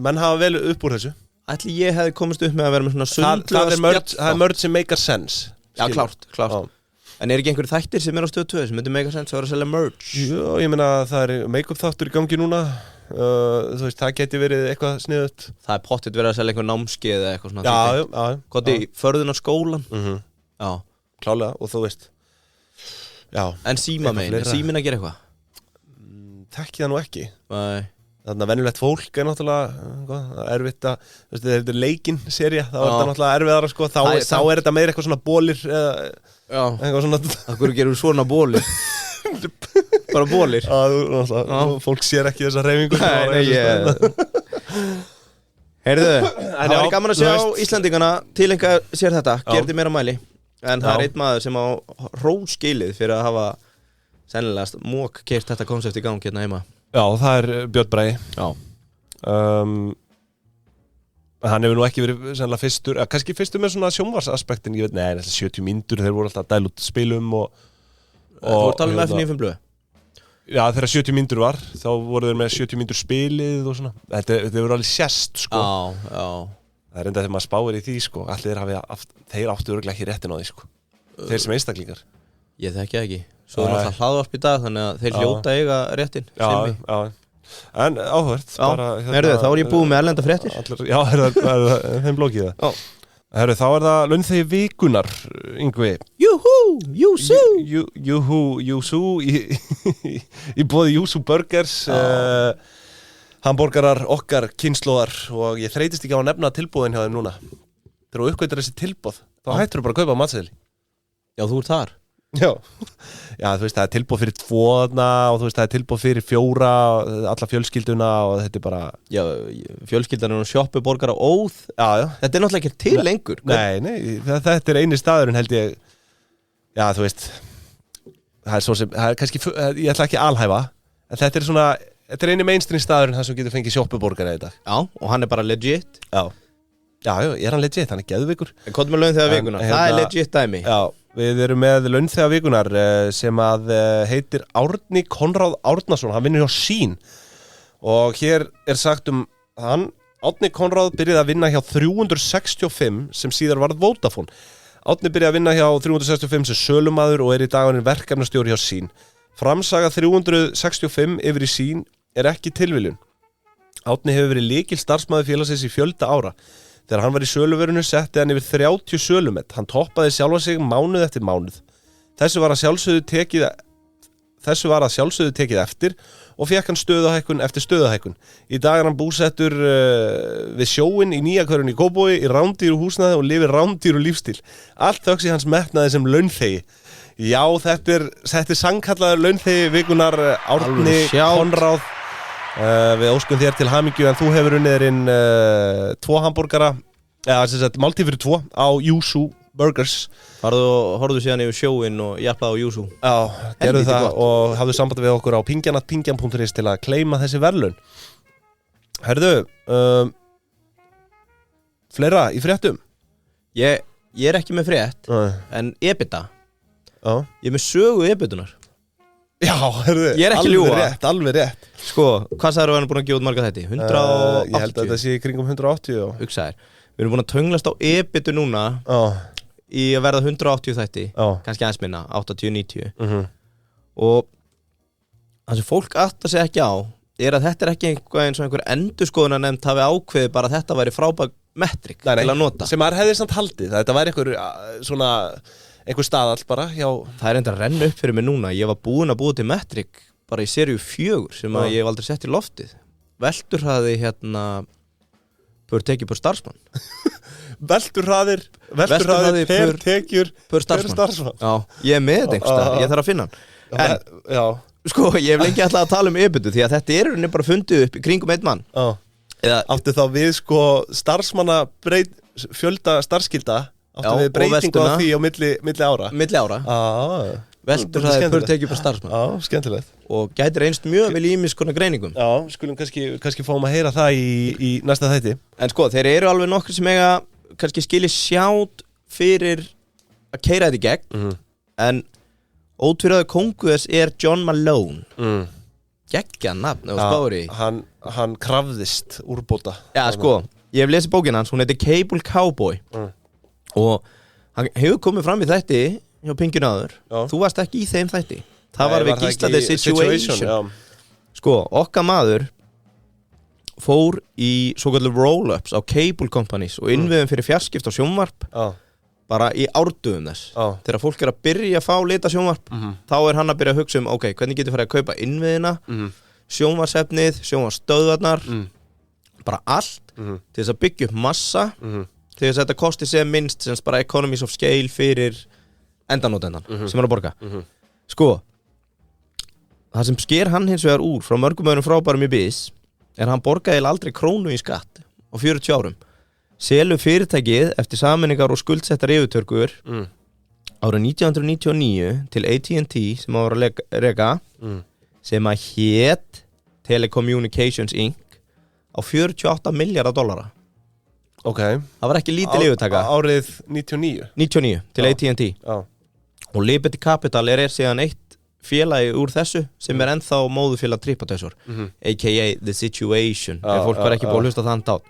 Speaker 1: menn hafa vel upp úr þessu
Speaker 2: Ætli ég hefði komist upp með að vera með svona sundlega
Speaker 1: Það er mörd sem make sense
Speaker 2: Já, klárt En ekki einhverju þættir sem á Stöð 2 sem myndi make sense að vera að selja merch
Speaker 1: Jó, ég meina það er make-up þáttur í gangi núna þú veist, það geti verið eitthvað sniðut
Speaker 2: Það pottitt verið að selja einhver námskeið eða eitthvað svona
Speaker 1: Já
Speaker 2: Hvað í förðun á skólan Já
Speaker 1: Klálega, og þú veist Já
Speaker 2: En símamegin, er símin að gera eitthvað?
Speaker 1: Þekki það nú ekki
Speaker 2: Nei
Speaker 1: Þannig að venjulegt fólk er náttúrulega erfitt að, þú veist, þetta er leikinn-sería þá er þetta náttúrulega erfiðara sko þá er þetta meira eitthvað svona bólir eða eitthvað svona
Speaker 2: Akkur gerur svona bólir Bara bólir
Speaker 1: Fólk sér ekki þessa hreyfingu
Speaker 2: Heyrðu, það var gaman að sjá Íslandingana tilenga sér þetta, gerði meira mæli en það er einn maður sem á hróskilið fyrir að hafa sennilegast keyrt þetta konsept í gang hérna heima
Speaker 1: Já, það er Björn Bragi
Speaker 2: Já
Speaker 1: Hann hefur nú ekki verið sennilega fyrstur kannski fyrstur með svona sjónvarsaspektin ég veit, nei, 70 mínútur, þeir voru alltaf að dæla út spilum
Speaker 2: Þú voru talað með F95 blöð
Speaker 1: Já, þegar 70 mínútur var þá voru þeir með 70 mínútur spilið og svona Þetta voru alveg sérst sko
Speaker 2: Já
Speaker 1: Það er enda þegar maður spáir í því sko allir þeir áttu örugglega ekki réttin á því sko Þeir sem einstaklingar
Speaker 2: Ég þekki ekki Svo er náttúrulega hlaðvarp í dag þannig að þeir hljóta eiga réttin
Speaker 1: Já En áhvert
Speaker 2: Herðu, þá er ég búið með erlenda fréttir
Speaker 1: Já, þeim blókið það Herru, þá er það launþegi vikunar, Yngvi Júsú Í boði Júsú Burgers Hamborgarar okkar kynslóðar og ég þreytist ekki á að nefna tilbúðin hjá þeim núna Þegar þú uppgötur þessi tilbúð þá hættur þú bara að kaupa matseðli
Speaker 2: Já, þú ert þar
Speaker 1: Já, þú veist, það er tilbúð fyrir 2 og þú veist, það er tilbúð fyrir 4 alla fjölskylduna og þetta er bara
Speaker 2: Já, fjölskyldan er sjoppuborgara óð
Speaker 1: Já
Speaker 2: Þetta er náttúrulega ekki til lengur
Speaker 1: Nei, þetta er eini staðurinn held ég Já, þú veist það er svo sem, það er kannski ég ætla ekki að alhæfa en þetta er eini mainstream staðurinn þar sem getur fengið sjoppuborgara í dag
Speaker 2: Já, og hann er bara legit
Speaker 1: Já, er hann legit, hann er geðvikur
Speaker 2: Hvað með launþega vikunar? Það er legit dæmi
Speaker 1: Já, við erum með launþega vikunar sem að heitir Árni Konráð Árnason, hann vinnur hjá Sín og hér er sagt hann, Árni Konráð byrjaði að vinna hjá 365 sem síðar varð Vodafone Árni byrjaði að vinna hjá 365 sem sölumaður og er í dagurinn verkefnastjóri hjá Sín Framsaga 365 yfir í Sín er ekki tilviljun Árni hefur verið lykil starfsmaður félagsins í fjölda ára Þegar hann var í söluvörunu setti hann yfir 30 sölumett. Hann toppaði sjálfa sig mánuð eftir mánuð. Þessu var að sjálfsögðu tekið eftir og fékk hann stöðuhækkun eftir stöðuhækkun. Í dag er hann búsettur við sjóinn í Nýjakörfunni í Kópavogi í rándýru húsnæði og lifir rándýru lífstíl. Allt þökk sé hans metnaði sem launþegi. Já, þetta er sannkallaður launþegi vikunar Árni Konráð. Við óskum þér til hamingju en þú hefur unnið þér inn 2 hamborgara máltíð fyrir 2 á Júsú Burgers
Speaker 2: Horfðu síðan yfir sjóinn og jafnlaði á Júsú
Speaker 1: Já, gerðu það gott. Og hafðu samband við okkur á pingjan.is til að claima þessi verðlaun Herðu fleira í fréttum
Speaker 2: Ég er ekki með frétt en EBITDA Ég er með sögu EBITunar
Speaker 1: Já, herðu,
Speaker 2: ég er ekki ljúga
Speaker 1: Alveg rétt
Speaker 2: Sko, hvað sagður við hann búin að gefa út marga þetta? 180?
Speaker 1: Ég held að þetta sé kringum 180
Speaker 2: Hugsaðir, við erum búin að tönglast á EBITu núna í að verða 180 þætti kannski aðeins minna, 80-90 og það sem fólk áttar sig ekki á er að þetta er ekki eins og einhver endurskoðunarnefnd hafi ákveðið bara að þetta væri frábær metrik til að nota
Speaker 1: sem maður hefði samt haldið, þetta væri einhver staðall bara hjá...
Speaker 2: Það er enda að renna upp fyrir mig núna ég var búinn að búa til metrik bara í seríu 4 sem að ég hef aldrei sett í loftið velturhraði per tekjur per starfsmann
Speaker 1: velturhraði per tekjur
Speaker 2: per starfsmann Já, ég er með þetta einhvers staðar, ég þarf að finna hann
Speaker 1: Já,
Speaker 2: Sko, ég hef lengi alltaf að tala EBITDA því að þetta er bara fundið upp í kringum einn mann
Speaker 1: Áttu þá við sko starfsmanna fjölda starfskylda Áttu við breytingu á því á milli ára
Speaker 2: Milli ára Veldur það er tekið upp á starfsmann
Speaker 1: Já, skemmtilegt
Speaker 2: Og gæti reynst mjög vel í ýmis konar greiningum
Speaker 1: Já, skulum kannski fáum að heyra það í næsta þætti
Speaker 2: En sko, þeir eru alveg nokkur sem eiga kannski skilja sjátt fyrir að keyra þetta í gegn En ótvíraður kóngu þess er John Malone Geggja nafn og spári
Speaker 1: Hann krafðist úrbóta
Speaker 2: Já, sko, ég hef lesið bókina hans, hún heitir Cable Cowboy Og hann hefur komið fram í þætti hjá Pingjun áður Þú varst ekki í þeim þætti Það var við Gísla The Situation Sko, okkar maður fór í svokallu roll-ups á cable companies og innviðum fyrir fjarskipt og sjónvarp bara í árdugum þess þegar fólk er að byrja að fá lita sjónvarp þá er hann að byrja að hugsa ok, hvernig getur farið að kaupa innviðina sjónvarsefnið, sjónvarstöðvarnar bara allt til þess að byggja upp massa til þess að þetta kosti sem minnst sem bara economies of scale fyrir endanótendan sem er að borga sko, það sem sker hann hins vegar úr frá mörgum öðrum frábærum í bis er hann borgaði aldrei krónu í skatt á 40 árum selur fyrirtækið eftir sameiningar og skuldsettar yfirtökur árið 1999 til AT&T sem að var að reka sem að hét Telecommunications Inc. á 48 miljardar dollara
Speaker 1: Það
Speaker 2: var ekki lítil yfirtaka
Speaker 1: Árið 99
Speaker 2: til AT&T og Liberty Capital er síðan eitt félagi úr þessu sem er ennþá móðufélag TripAdvisor a.k.a. The Situation ef fólk var ekki búið að hlusta þann tát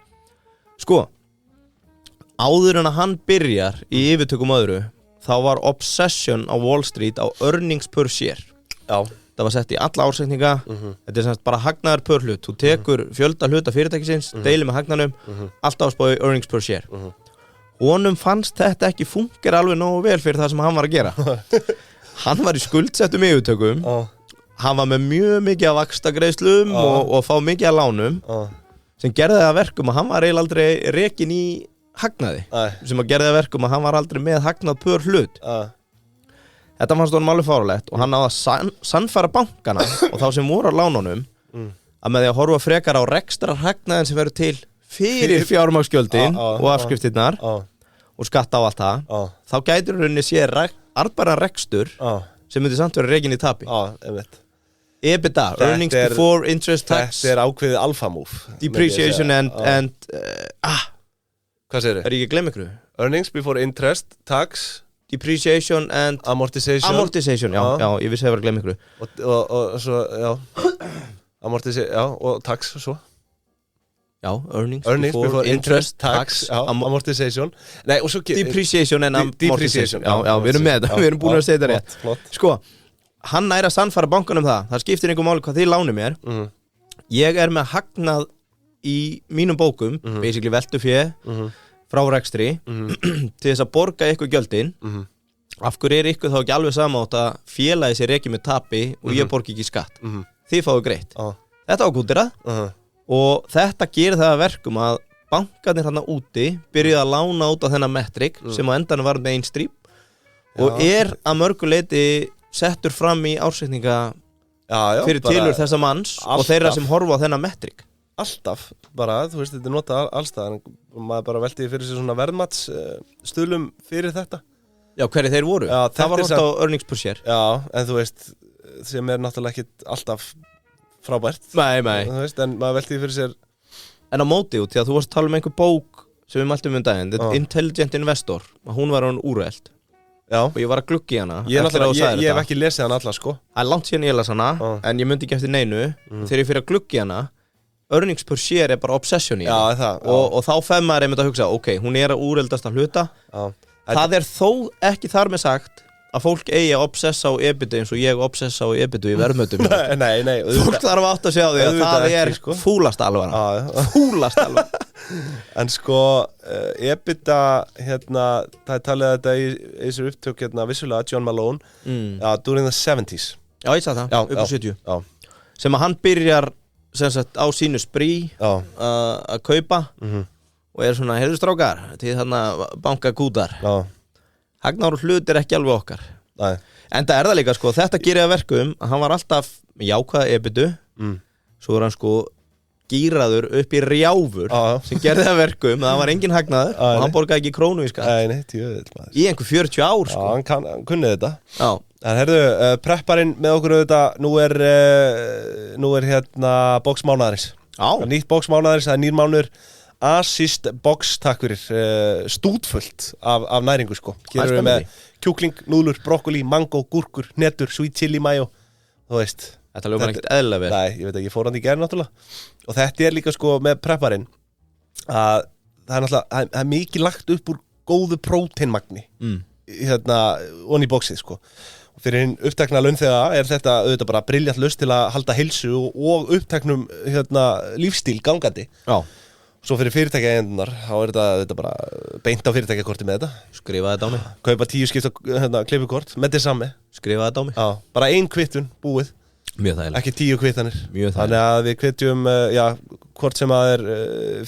Speaker 2: sko, áður en að hann byrjar í yfirtökum öðru þá var Obsession á Wall Street á earnings per share það var sett í alla ársreikninga þetta er semst bara hagnaður per hlut þú tekur fjölda hluta fyrirtækisins deilir með hagnanum, alltaf spáði earnings per share honum fannst þetta ekki funkar alveg nógu vel fyrir það sem hann var að gera hann var í skuldsettum yfirtökum hann var með mjög mikið af vaxtagreiðslum og fá mikið af lánum sem gerði það verkum að hann var eiginlega aldrei rekinn í hagnaði sem að gerði það verkum að hann var aldrei með hagnað per hlut þetta fannst honum alveg fárulegt og hann náði að sannfæra bankana og þá sem voru á lánunum að með því að horfa frekar á rekstrar hagnaðin sem verður til fyrir fjármagnsgjöldin og afskriftirnar og skatta á allt það þá gætir rauninni sér arðbæran rekstur sem myndi samt vera rekin í tapi EBITDA, earnings before interest tax
Speaker 1: Þetta er ákveðið alpha move
Speaker 2: depreciation and
Speaker 1: Hvað segir þið?
Speaker 2: Er ég ekki að glemma ykkur?
Speaker 1: Earnings before interest, tax
Speaker 2: depreciation and amortization, já, ég vissi að ég var að glemma ykkur
Speaker 1: og svo, amortization, og tax svo
Speaker 2: Já, earnings before interest, tax,
Speaker 1: amortization Nei, og svo
Speaker 2: depreciation and amortization Já, við erum með þetta, við erum búin að segja þetta rétt Sko, hann næra að sannfæra bankanum það skiptir einhver máli hvað þið láni mér Ég er með hagnað í mínum bókum basically veltufé frá rekstri til þess að borga ykkur gjöldin Af hverju er ykkur þá ekki alveg samátt að félagi sér ekki með tapi og ég borgi ekki skatt Þið fáið greitt Þetta ágútirað Og þetta gerir það að verkum að bankarnir hann úti byrjuði að lána út á þennan metrik sem á endanum var með einn strýp og er að mörgu leiti settur fram í ársreikninga fyrir tilur þessa manns og þeirra sem horfa á þennan metrik
Speaker 1: Alltaf, bara, þú veist, þetta er notað allstað maður bara velti fyrir sig svona verðmats stuðlum fyrir þetta
Speaker 2: Já, hverju þeir voru? Það var hótt á earnings per share
Speaker 1: Já, en þú veist, sem er náttúrulega ekkit alltaf frábært
Speaker 2: Nei
Speaker 1: veist, en maður velti fyrir sér
Speaker 2: En á móti út, því að þú varst að tala um einhver bók sem við mæltum daginn, Intelligent Investor hún var hann úreld og ég var að glugga í hana
Speaker 1: Ég hef ekki lesið hana alla sko
Speaker 2: Það er langt síðan ég las hana en ég myndi ekki eftir neinu þegar ég fyrir að glugga í hana earnings per share er bara obsession í hana og þá fer maður einmitt að hugsa ok, hún er að úreldast að hluta Það er þó ekki þar með sagt að fólk eigi að obsessa á EBITDA eins og ég obsessa á EBITDA í verðmötum
Speaker 1: Nei
Speaker 2: Fólk þarf átt að sjá því að það er fúlast alvara Fúlast alvara
Speaker 1: En sko, EBITDA það er talið að þetta í þessu upptök vissulega John Malone during the 70s
Speaker 2: Já, ég sagði það, upp á 70 sem að hann byrjar sem sagt, á sínu sprí að kaupa og er svona, heyrðu strákar til þannig að banka gútar Hagnaður og hlut er ekki alveg okkar En það líka sko, þetta gerir að verkum að hann var alltaf jákvæða ebitu svo hann sko gýraður upp í rjáfur sem gerði það verkum að það var engin hagnaður og hann borgaði ekki krónu í skatt í einhver 40 ár sko.
Speaker 1: Hann kunni þetta En herðu, prepparinn með okkur auðvitað nú er hérna box mánaðarins nýtt box mánaðarins, það nýr mánuður Assist box, takk fyrir stútfullt af næringu sko. Hér erum við með kjúkling, núðlur, brokkoli, mango, gúrkur, hnetur, sweet chili mayo þú veist
Speaker 2: Þetta ljómar ekkert eðlilega vel
Speaker 1: Nei, ég veit ekki, ég fór hann í gerð náttúrulega og þetta líka sko með prepparinn að það náttúrulega það er mikið lagt upp úr góðu próteinmagni hérna onni í boxið sko og fyrir hinn upptekna launþega þetta auðvitað bara brilljant lausn til að halda heilsu og uppteknum hérna lífstíl gangandi Já Svo fyrir fyrirtækjaeigendunar, þá þetta bara beint á fyrirtækjakorti með þetta
Speaker 2: Skrifa þetta á mig
Speaker 1: Kaupa 10 skipta klippukort með þetta sami
Speaker 2: Skrifa þetta á mig
Speaker 1: Já, bara 1 kvittun, búið
Speaker 2: Mjög þægilegt
Speaker 1: Ekki 10 kvittanir
Speaker 2: Mjög þægilegt
Speaker 1: Þannig að við kvitjum, hvort sem að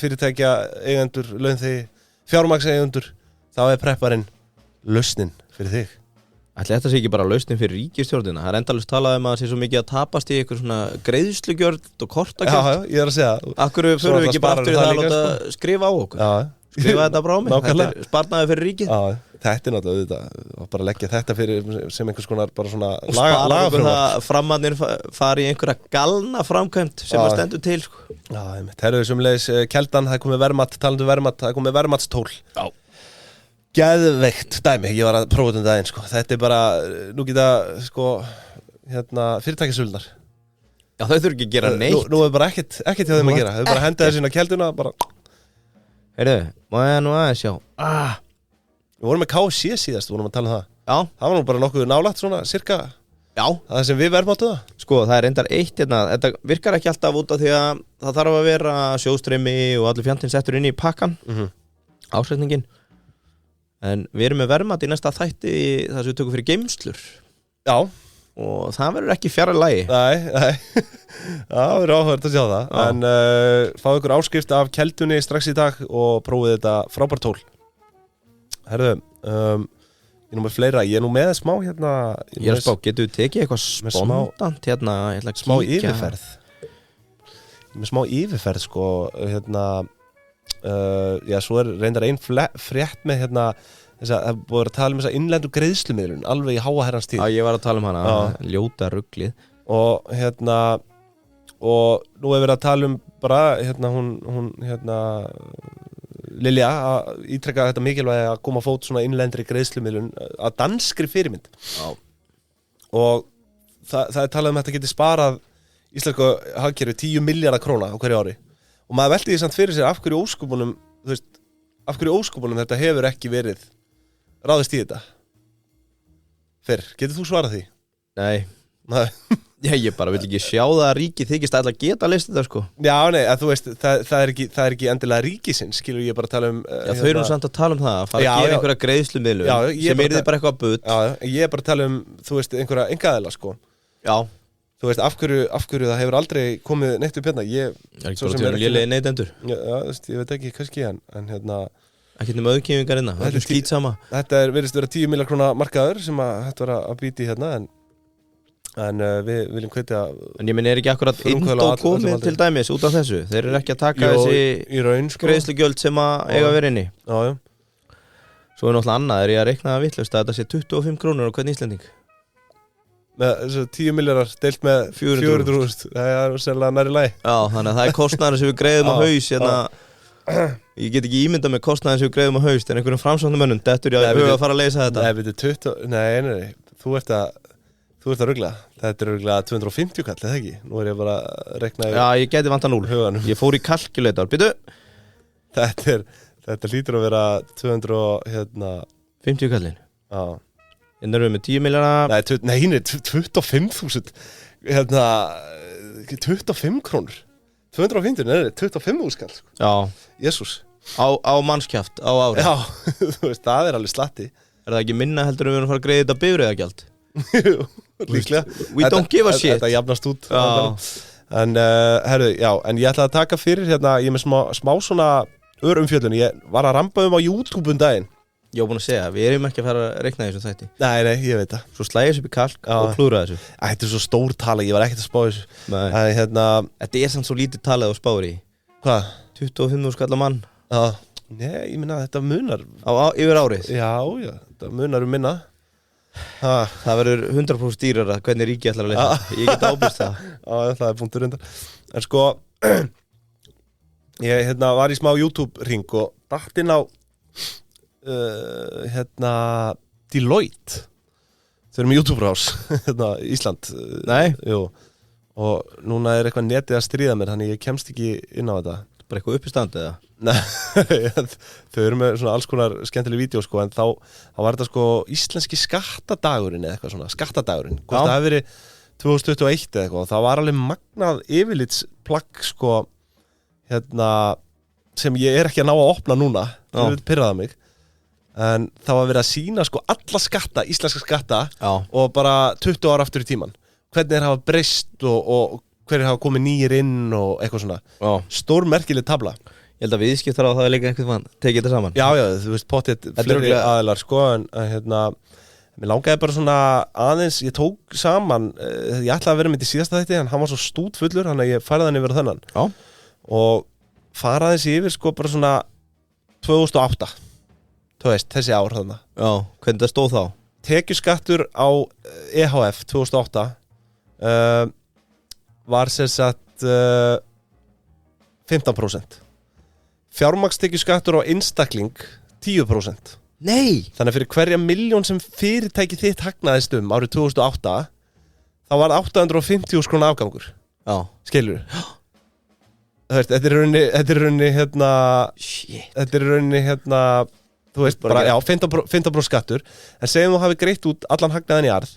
Speaker 1: fyrirtækjaeigendur, launþegi, fjármagnseigendur þá prepparinn lausnin fyrir þig
Speaker 2: Ætli þetta sé ekki bara lausnin fyrir ríkisstjórnina Það endalaust talað að sé svo mikið að tapast í eitthvað svona greiðslugjörð og kortagjörð
Speaker 1: Já, ég að segja
Speaker 2: Akkur förum við ekki bara aftur í það að láta skrifa á okkur Skrifa þetta bara á mig Þetta sparnaði fyrir ríkið
Speaker 1: Já, þetta náttúrulega og bara leggja þetta fyrir sem einhvers konar bara svona
Speaker 2: spara okkur það framannir fari í einhverja galna framkvæmt sem að stendur til sko.
Speaker 1: Já, einmitt Herðu sumleiðis keldan, það komið verðmat, talandi verðmat það komið verðmatstól Já Geðveikt dæmi, ég var að prófa þetta daginn sko. Þetta bara, nú geta sko, hérna, fyrirtækisölunar
Speaker 2: Já, þau þurfi ekki að gera neitt
Speaker 1: Nú bara ekkert hjá þeim að gera Þau bara henda þessi inn á kelduna bara
Speaker 2: Heyrðu, má ég nú aðeins sjá
Speaker 1: Við vorum með KFC síðast, við vorum að tala um það
Speaker 2: Já
Speaker 1: Það var nú bara nokkuð nálægt svona, cirka
Speaker 2: Já
Speaker 1: Það sem við verðmáttu það
Speaker 2: Sko, það reyndar eitt hérna, þetta virkar ekki alltaf út af því að það þarf að vera sjóðstreymi og allur fjandinn settur inn í pakkan Ásreikningin En við erum með verðmat í næsta þætti þar sem við tökum fyrir geymslur
Speaker 1: Já
Speaker 2: Og það verður ekki fjara lagi
Speaker 1: Nei Það verður áhugavert að sjá það Já. En fáðu ykkur áskrift af keldunni strax í dag og prófið þetta frábært tól Herðu ég er nú með fleira, ég er nú með smá hérna
Speaker 2: Ég er að spá, getur við tekið eitthvað spontant hérna
Speaker 1: smá yfirferð Með smá yfirferð sko hérna já, svo reyndar ein frétt með hérna það búið að tala um þessa innlendu greiðslumiðlun alveg í háa herrans tíð
Speaker 2: Já, ég var að tala um hana, ljóta ruglið
Speaker 1: og hérna og nú hefur verið að tala um bara hérna hún hérna Lilja að ítrekka þetta mikilvægi að koma á fót svona innlendri greiðslumiðlun að danskri fyrirmynd Já. Og það talað um að þetta geti sparað íslensku hagkerfi 10 milljarða króna á hverju ári og maður velti því samt fyrir sér af hverju ósköpunum þú veist, af hverju ósköpunum þetta hefur ekki verið ráðist í þetta fyrr, getur þú svarað því?
Speaker 2: Nei Já, ég bara vil ekki sjá það að ríkið þykist að geta list þetta sko
Speaker 1: Já, nei, að þú veist, það er ekki endilega ríkisins, skilur ég bara tala um
Speaker 2: Já, þau eru samt að tala um það, að fara að gera einhverja greiðslumiðlun sem er þið bara eitthvað butt
Speaker 1: Já, ég er bara að tala um, þú veist, einhverja engaðela sko
Speaker 2: Já
Speaker 1: Þú veist, af hverju það hefur aldrei komið neitt upp hérna
Speaker 2: Ég er ekki bara til að lélega neytendur
Speaker 1: Já, ég veit ekki, kannski en hérna
Speaker 2: Ekkert með auðkýfingar hérna, það er skýt sama
Speaker 1: Þetta virðist vera 10 milljón króna markaður sem að þetta vera að býti hérna en við viljum hvetja
Speaker 2: En ég minn er ekki akkurat Indó komið til dæmis út af þessu Þeir eru ekki að taka þessi greiðslugjöld sem að eiga að vera inni
Speaker 1: Já
Speaker 2: Svo er náttúrulega annað, ég að reikna það vitlaust að þetta sé 25 krónur á hvern íslending
Speaker 1: Með þessu 10 milljarar deilt með 400.000 Það er sérlega næri lagi
Speaker 2: Já, þannig að það er kostnaður sem við greiðum á haus hérna. Ég get ekki ímyndað með kostnaður sem við greiðum á haus en einhverjum framsóknarmönnum dettur ég að huga að fara að leysa þetta
Speaker 1: Nei, veitu 20 Nei, þú ert að rugla Þetta er rugla 250 kall, eða ekki? Nú er ég bara að rekna
Speaker 2: Já, ég geti vanta 0 huganum. Ég fór í kalkulator, býtu
Speaker 1: Þetta hlýtur að vera
Speaker 2: 250 kallin
Speaker 1: Já
Speaker 2: En erum við með 10 milljarna
Speaker 1: Nei, hinn er 25.000 hérna 25 krónur 250, nei, 25.000 skall sko.
Speaker 2: Já
Speaker 1: Jesús
Speaker 2: Á mannskjaft, á ári
Speaker 1: Já, þú veist, það er alveg slatti
Speaker 2: Er það ekki minna heldur við erum að fara að greiða þetta bifreiðagjald?
Speaker 1: Líklega
Speaker 2: We don't give a shit
Speaker 1: Þetta jafnast út En, herru, já, en ég ætla að taka fyrir hérna, ég er með smá svona örumfjöllun Ég var að ramba á YouTube daginn
Speaker 2: Ég var búin að segja, við erum ekki að fara að reikna þessu þætti.
Speaker 1: Nei, ég veit það.
Speaker 2: Svo slæði þessu upp í kalk og klúra þessu.
Speaker 1: Þetta svo stór tala, ég var ekkert að spá þessu.
Speaker 2: Þetta samt svo lítið talað og spáir í.
Speaker 1: Hvað?
Speaker 2: 25 skall á mann.
Speaker 1: Já. Nei, ég minna þetta munar.
Speaker 2: Yfir árið?
Speaker 1: Já, þetta munar minna.
Speaker 2: Það verður 100% dýrara hvernig ríki ætlar að leysa. Ég get ábyrgst það.
Speaker 1: Já, það punktur undan. En sko, ég var í smá YouTube-ring og datt inn á Deloitte. Þau eru með YouTube-rás Ísland.
Speaker 2: Nei.
Speaker 1: Jú. Og núna eitthvað netið að stríða mér, þannig ég kemst ekki inn á þetta.
Speaker 2: Bara eitthvað upp í standi eða?
Speaker 1: Nei, þau eru með svona alls konar skemmtileg vídeo sko, en þá var þetta sko íslenski skattadagurinn eða eitthvað svona, skattadagurinn. Hvort það hefði verið 2021 eða eitthvað, og það var alveg magnað yfirlitsplagg sko, sem ég er ekki að ná að opna núna, það hefur pirraðað mig. En það var verið að sýna sko alla skatta, íslenska skatta og bara 20 ára aftur í tíman. Hvernig þeir hafa breyst og hverjir hafa komið nýjir inn og eitthvað svona. Stór merkileg tabla.
Speaker 2: Ég held að viðskiptar á það er líka einhvern mann tekið þetta saman.
Speaker 1: Já, þú veist, potið fleiri aðilar sko, en mér langaði bara svona aðeins, ég tók saman, ég ætlaði að vera með í síðasta þætti, en hann var svo stútfullur, þannig að ég færði hann yfir þennan.
Speaker 2: Já.
Speaker 1: Og faraði þessi yfir sko bara svona 2008. Þú veist, þessi ár þarna.
Speaker 2: Já, hvernig það stóð þá?
Speaker 1: Tekjuskattur á EHF 2008 var sem sagt 15%. Fjármagnstekjuskattur á einstakling 10%.
Speaker 2: Nei!
Speaker 1: Þannig að fyrir hverja milljón sem fyrirtæki þitt hagnaðist árið 2008 þá var 850.000 króna afgangur.
Speaker 2: Já.
Speaker 1: Skilur? Þetta er rauninni
Speaker 2: Shit.
Speaker 1: Þetta er rauninni þú veist bara, já, 15% skattur. En segjum þú hafi greitt út allan hagnaðin í arð,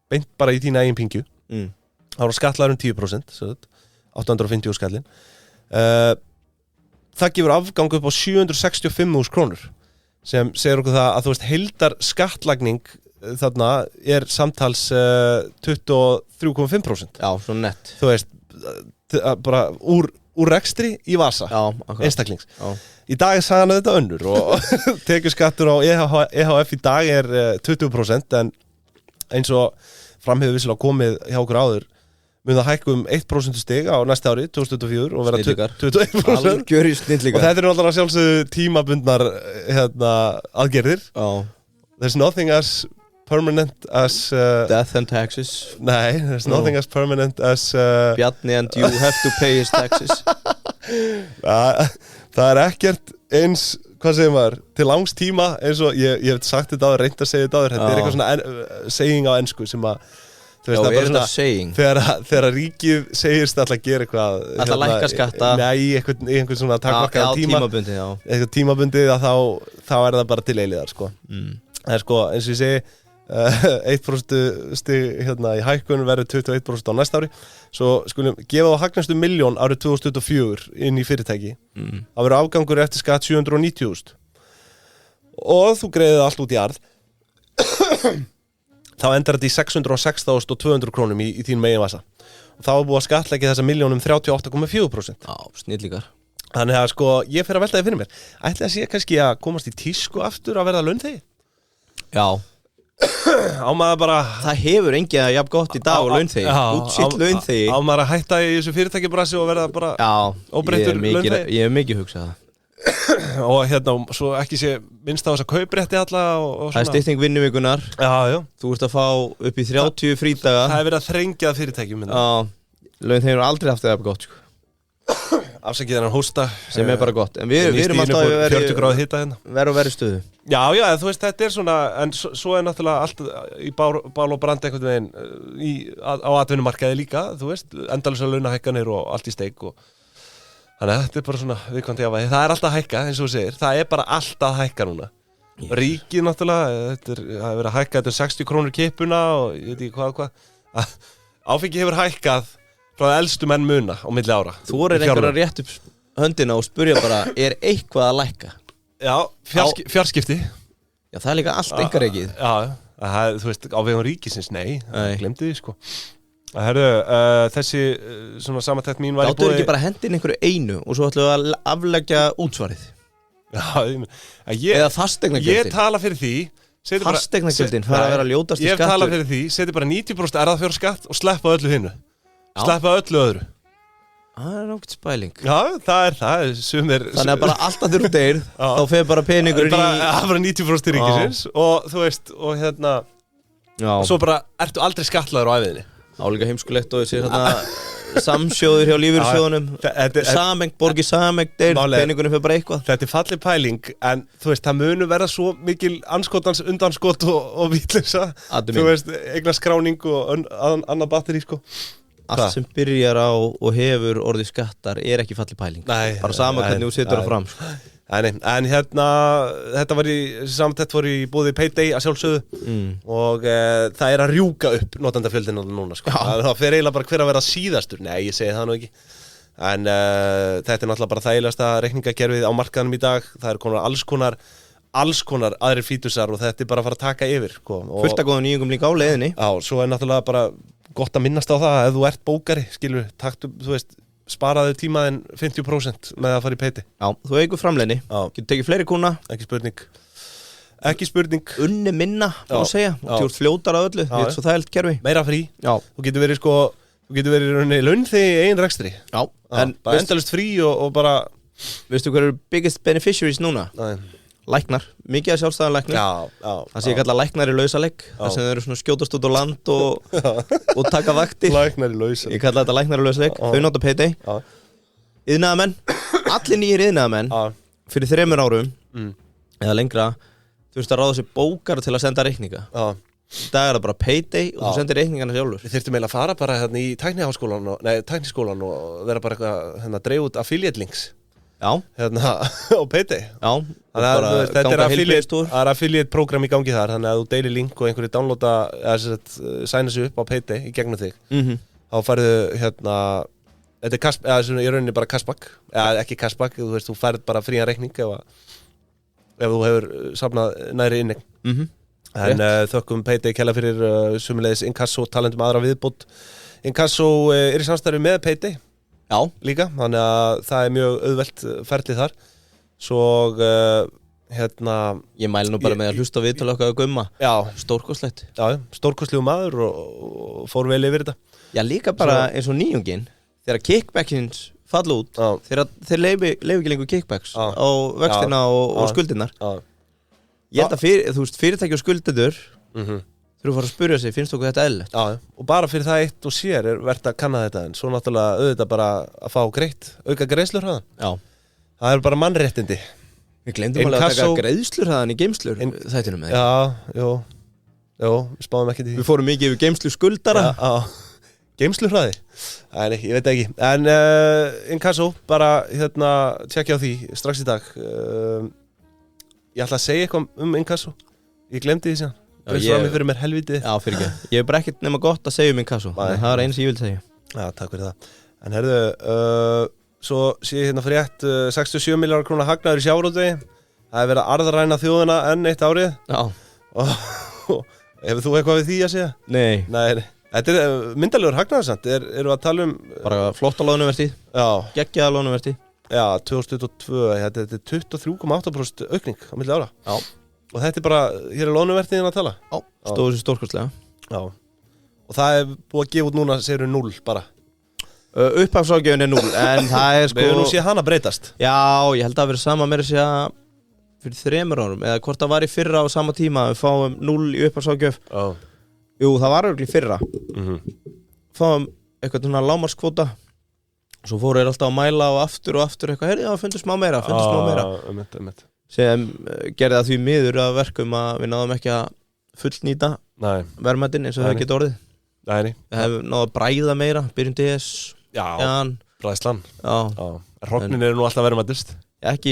Speaker 1: beint bara í þína eigin pingju. Það var skatlaður 10%, 850 skallin. Það gefur afgang upp á 765.000 krónur, sem segir okkur það að þú veist heildar skattlagning þarna er samtals 23,5%.
Speaker 2: Já, svo nett.
Speaker 1: Þú veist, bara úr rekstri í vasa.
Speaker 2: Já,
Speaker 1: einstaklings.
Speaker 2: Já.
Speaker 1: Í dag er sagan þetta önnur og tekjuskattur á EHF í dag er 20%, en eins og fram hefur vissilega komið hjá okkur áður mun það hækka 1% stig á næsta ári 2024 og vera 21%.
Speaker 2: Algjör í snillíkar.
Speaker 1: Og þetta eru alltaf sjálfsögðu tímabundnar aðgerðir. There's nothing as permanent as
Speaker 2: death and taxes.
Speaker 1: Nei, there's nothing as permanent as
Speaker 2: Bjarni and you have to pay his taxes.
Speaker 1: Það er ekkert eins, hvað segir maður, til langs tíma eins og ég hef sagt þetta áður, reynt að segja þetta áður, þetta er eitthvað svona saying á ensku sem að þú veist, það er bara svona þegar ríkið segist alltaf að gera eitthvað
Speaker 2: alltaf lækka skatta.
Speaker 1: Nei, einhvern svona takmarkaðan tímabundi, eitthvað tímabundið að þá er það bara til eilíðar sko. Það er sko, eins og ég segi 1% stig í hækkun verður 21% á næsta ári. Svo skulum gefa á hagnastu milljón árið 2024 inn í fyrirtæki. Það verður afgangur eftir skatt 790.000 og þú greiðið allt út í arð. Þá endar þetta í 606.200 krónum í þín megin vasa. Og þá er búið að skattleggja þessa milljón 38,4%.
Speaker 2: Já, snillíkar.
Speaker 1: Þannig að sko, ég fer að velta því fyrir mér. Ætli að sé kannski að komast í tísku aftur að verða launþegi?
Speaker 2: Já.
Speaker 1: Á maður bara
Speaker 2: það hefur engið að jafn gott í dag og launþegi útsitt launþegi
Speaker 1: á maður að hætta í þessu fyrirtækjabrasi og verða bara óbreyttur launþegi.
Speaker 2: Ég hef mikið hugsað það
Speaker 1: og svo ekki sé minnst á þess að kauprétti alla og
Speaker 2: það er stytting vinnuvikunar. Þú ert að fá upp í 30 frídaga.
Speaker 1: Það er verið að þrengja fyrirtækjum.
Speaker 2: Launþegi eru aldrei haft það jafn gott sko.
Speaker 1: Afsakið hennar hósta
Speaker 2: sem er bara gott, en við erum alltaf að vera á verri stöðu.
Speaker 1: Já, þú veist, þetta er svona, en svo er náttúrulega allt í bál og brand einhvern veginn á atvinnumarkaði líka, þú veist, endalausar launahækkanir og allt í steik og þannig að þetta er bara svona viðkvæmt jáfnvægi. Það er alltaf að hækka, eins og þú segir, það er bara alltaf að hækka núna. Ríkið náttúrulega, það er verið að hækka, þetta er 60 krónur kippuna og ég veit ekki hvað. Áfengi hefur hækkað frá elstu menn muna á milli ára.
Speaker 2: Þú voru einhver að rétt upp höndina og spurja bara, er eitthvað að lækka?
Speaker 1: Já, fjarskipti.
Speaker 2: Já, það er líka allt einkareikið.
Speaker 1: Já, þú veist, á vegum ríkisins, nei. Glemdi því, sko. Þessi svona samantekt mín var í
Speaker 2: boði. Áttu ekki bara hendin einhverju einu og svo ætlum við að afleggja útsvarið? Eða fasteignagjöldin.
Speaker 1: Ég tala fyrir því
Speaker 2: Fasteignagjöldin fara að vera ljótast í skattur.
Speaker 1: Ég tala fyrir því, seti bara 90% erfðafjárskatt og sleppa öllu hinnu. Sleppa öllu öðru.
Speaker 2: Það er náttúrulega spæling.
Speaker 1: Já, það er sumir.
Speaker 2: Þannig að bara alltaf þurru deyr, þá fer bara peningur í...
Speaker 1: Það er bara 90% í ríkisins og þú veist, og hérna... Og svo bara, ertu aldrei skatlaður á æfiðinni.
Speaker 2: Álíka heimskulegt og þessi samsjóður hjá lífeyrissjóðunum Sameign, borgi sameign, peningunum fyrir bara eitthvað.
Speaker 1: Þetta er fallið pæling, en þú veist, það munu verða svo mikil anskotans undanskot og vítleysa. Þú veist, eigna skráning og annað batteri, sko.
Speaker 2: Allt sem byrjar á og hefur orðið skattar er ekki fallið pæling.
Speaker 1: Nei,
Speaker 2: bara sama hvernig þú setur það fram, sko.
Speaker 1: En hérna, þetta var í búði Payday að sjálfsögðu og það er að rjúka upp notendafjöldin núna, sko. Það fer eiginlega bara hver að vera síðastur. Nei, ég segi það nú ekki. En þetta er náttúrulega bara þægilegasta reikningakerfið á markaðanum í dag. Það er konar alls konar aðrir fítusar og þetta er bara að fara að taka yfir, sko.
Speaker 2: Fullt að góða nýjungum líka á leiðinni.
Speaker 1: Já, svo er náttúrulega bara gott að minnast á það ef þú ert bókari, skilur, taktu, þú veist, sparaðu tímaðin 50% með að fara í Payday.
Speaker 2: Já, þú eigur framleiðni, getur tekið fleiri kúna.
Speaker 1: Ekki spurning.
Speaker 2: Unni minna, má segja, og þú ert fljótar á öllu, þetta er svo þægilt kerfi.
Speaker 1: Meira frí. Já. Þú getur verið í launþegi í eigin rekstri.
Speaker 2: Já.
Speaker 1: En bara endalaust frí og bara...
Speaker 2: Veistu hver eru biggest beneficiaries núna? Nei. Læknar, mikið að sjálfstæða læknir. Já. Það sé ég kalla læknar í lausalegg, þar sem þau eru svona skjótast út á land og taka vaktir.
Speaker 1: Læknar í lausalegg.
Speaker 2: Ég kalla þetta læknar í lausalegg, þau nota Payday. Iðnaðarmenn, allir nýjir iðnaðarmenn, fyrir 3 árum, eða lengra, þú veist að ráða sér bókar til að senda reikninga. Í dag er það bara Payday og þú sendir reikningana sjálfur.
Speaker 1: Við þyrftum eiginlega að fara bara hérna í tækniskólan og vera bara eitthvað hérna dreif út affiliate links.
Speaker 2: Já.
Speaker 1: Hérna á Payday.
Speaker 2: Já.
Speaker 1: Þetta er affiliate program í gangi þar, þannig að þú deilir link og einhverju downloada eða sæna sig upp á Payday í gegnum þig. Þá færðu hérna, þetta er í rauninni bara cashback, eða ekki cashback, þú veist, þú færð bara frían reikning ef þú hefur safnað næri inneign. En þökkum Payday kella fyrir sömuleiðis Inkasso talendum aðra viðbót. Inkasso er í samstarfi með Payday.
Speaker 2: Já,
Speaker 1: líka, þannig að það er mjög auðvelt ferlið þar. Svo hérna
Speaker 2: ég mæli nú bara með að hlusta viðtal okkar að Gumma. Já, stórkostlegt.
Speaker 1: Já, stórkostlegu maður og fór vel yfir þetta.
Speaker 2: Já, líka bara eins og nýjungin þegar kickbackins falla út, þeir leyfi ekki lengur kickbacks á vextina og skuldinnar. Ég held að þú veist, fyrirtæki og skuldendur þú fara að spyrja sig, finnst okkur þetta eðlilegt?
Speaker 1: Já, og bara fyrir það eitt og sér er verðt að kanna þetta, en svo náttúrulega auðvitað bara að fá greitt, auka greiðslurhraðan. Já. Það er bara mannréttindi.
Speaker 2: Við glemdum alveg að taka greiðslurhraðan í geymslur þættinum með.
Speaker 1: Já, við spáðum ekki því.
Speaker 2: Við fórum mikið yfir geymslu skuldara.
Speaker 1: Já, geymslurhraði? Nei, ég veit ekki. En Inkasso, bara hérna, tjekkja á því strax í dag. Ég ætla að segja eitthvað Inkasso. Ég glemdi því síðan. Það er fyrir mér helvítið.
Speaker 2: Já, fyrir ekki. Ég hef bara ekkert nema gott að segja Inkasso. Það er eins sem ég vil segja.
Speaker 1: Já, takk fyrir það. En herðu, svo sé ég hérna frétt 67 milljarðar króna hagnaður í sjávarútvegi. Það er verið að arðræna þjóðina enn eitt árið. Já. Og hefur þú eitthvað við því að segja? Nei. Þetta er myndalegur hagnaður samt. Erum við að tala
Speaker 2: bara flotta loðnuvertíð. Já. Geggjaða loðnuvertíð.
Speaker 1: Já, 2022. Þetta er 23,8% aukning á milli ára. Já. Og þetta er bara, hér er loðnuvertíðin að tala.
Speaker 2: Já, stóðu sér stórkostlega.
Speaker 1: Já. Og það er búið að gefa út núna, segir við 0 bara.
Speaker 2: Upphafsráðgjöfin er 0, en það er sko...
Speaker 1: Við höfum nú séð hana breytast.
Speaker 2: Já, ég held að vera sama með þess að fyrir 3 árum, eða hvort það var í fyrra á sama tíma, við fáum 0 í upphafsráðgjöf. Já. Jú, það var örugglega í fyrra. Fáum eitthvað svona lágmarkskvóta. Svo fóru þeir alltaf að mæla og aftur eitthvað, heyrðu, það fundur smá meira, sem gerði það því miður að verkum að við náðum ekki að fullnýta verðmætin eins og það geta orðið. Við hefum náðu að bræða meira, byrjun DS. Já,
Speaker 1: bræðslan. Hrognin eru nú alltaf verðmætist.
Speaker 2: Ekki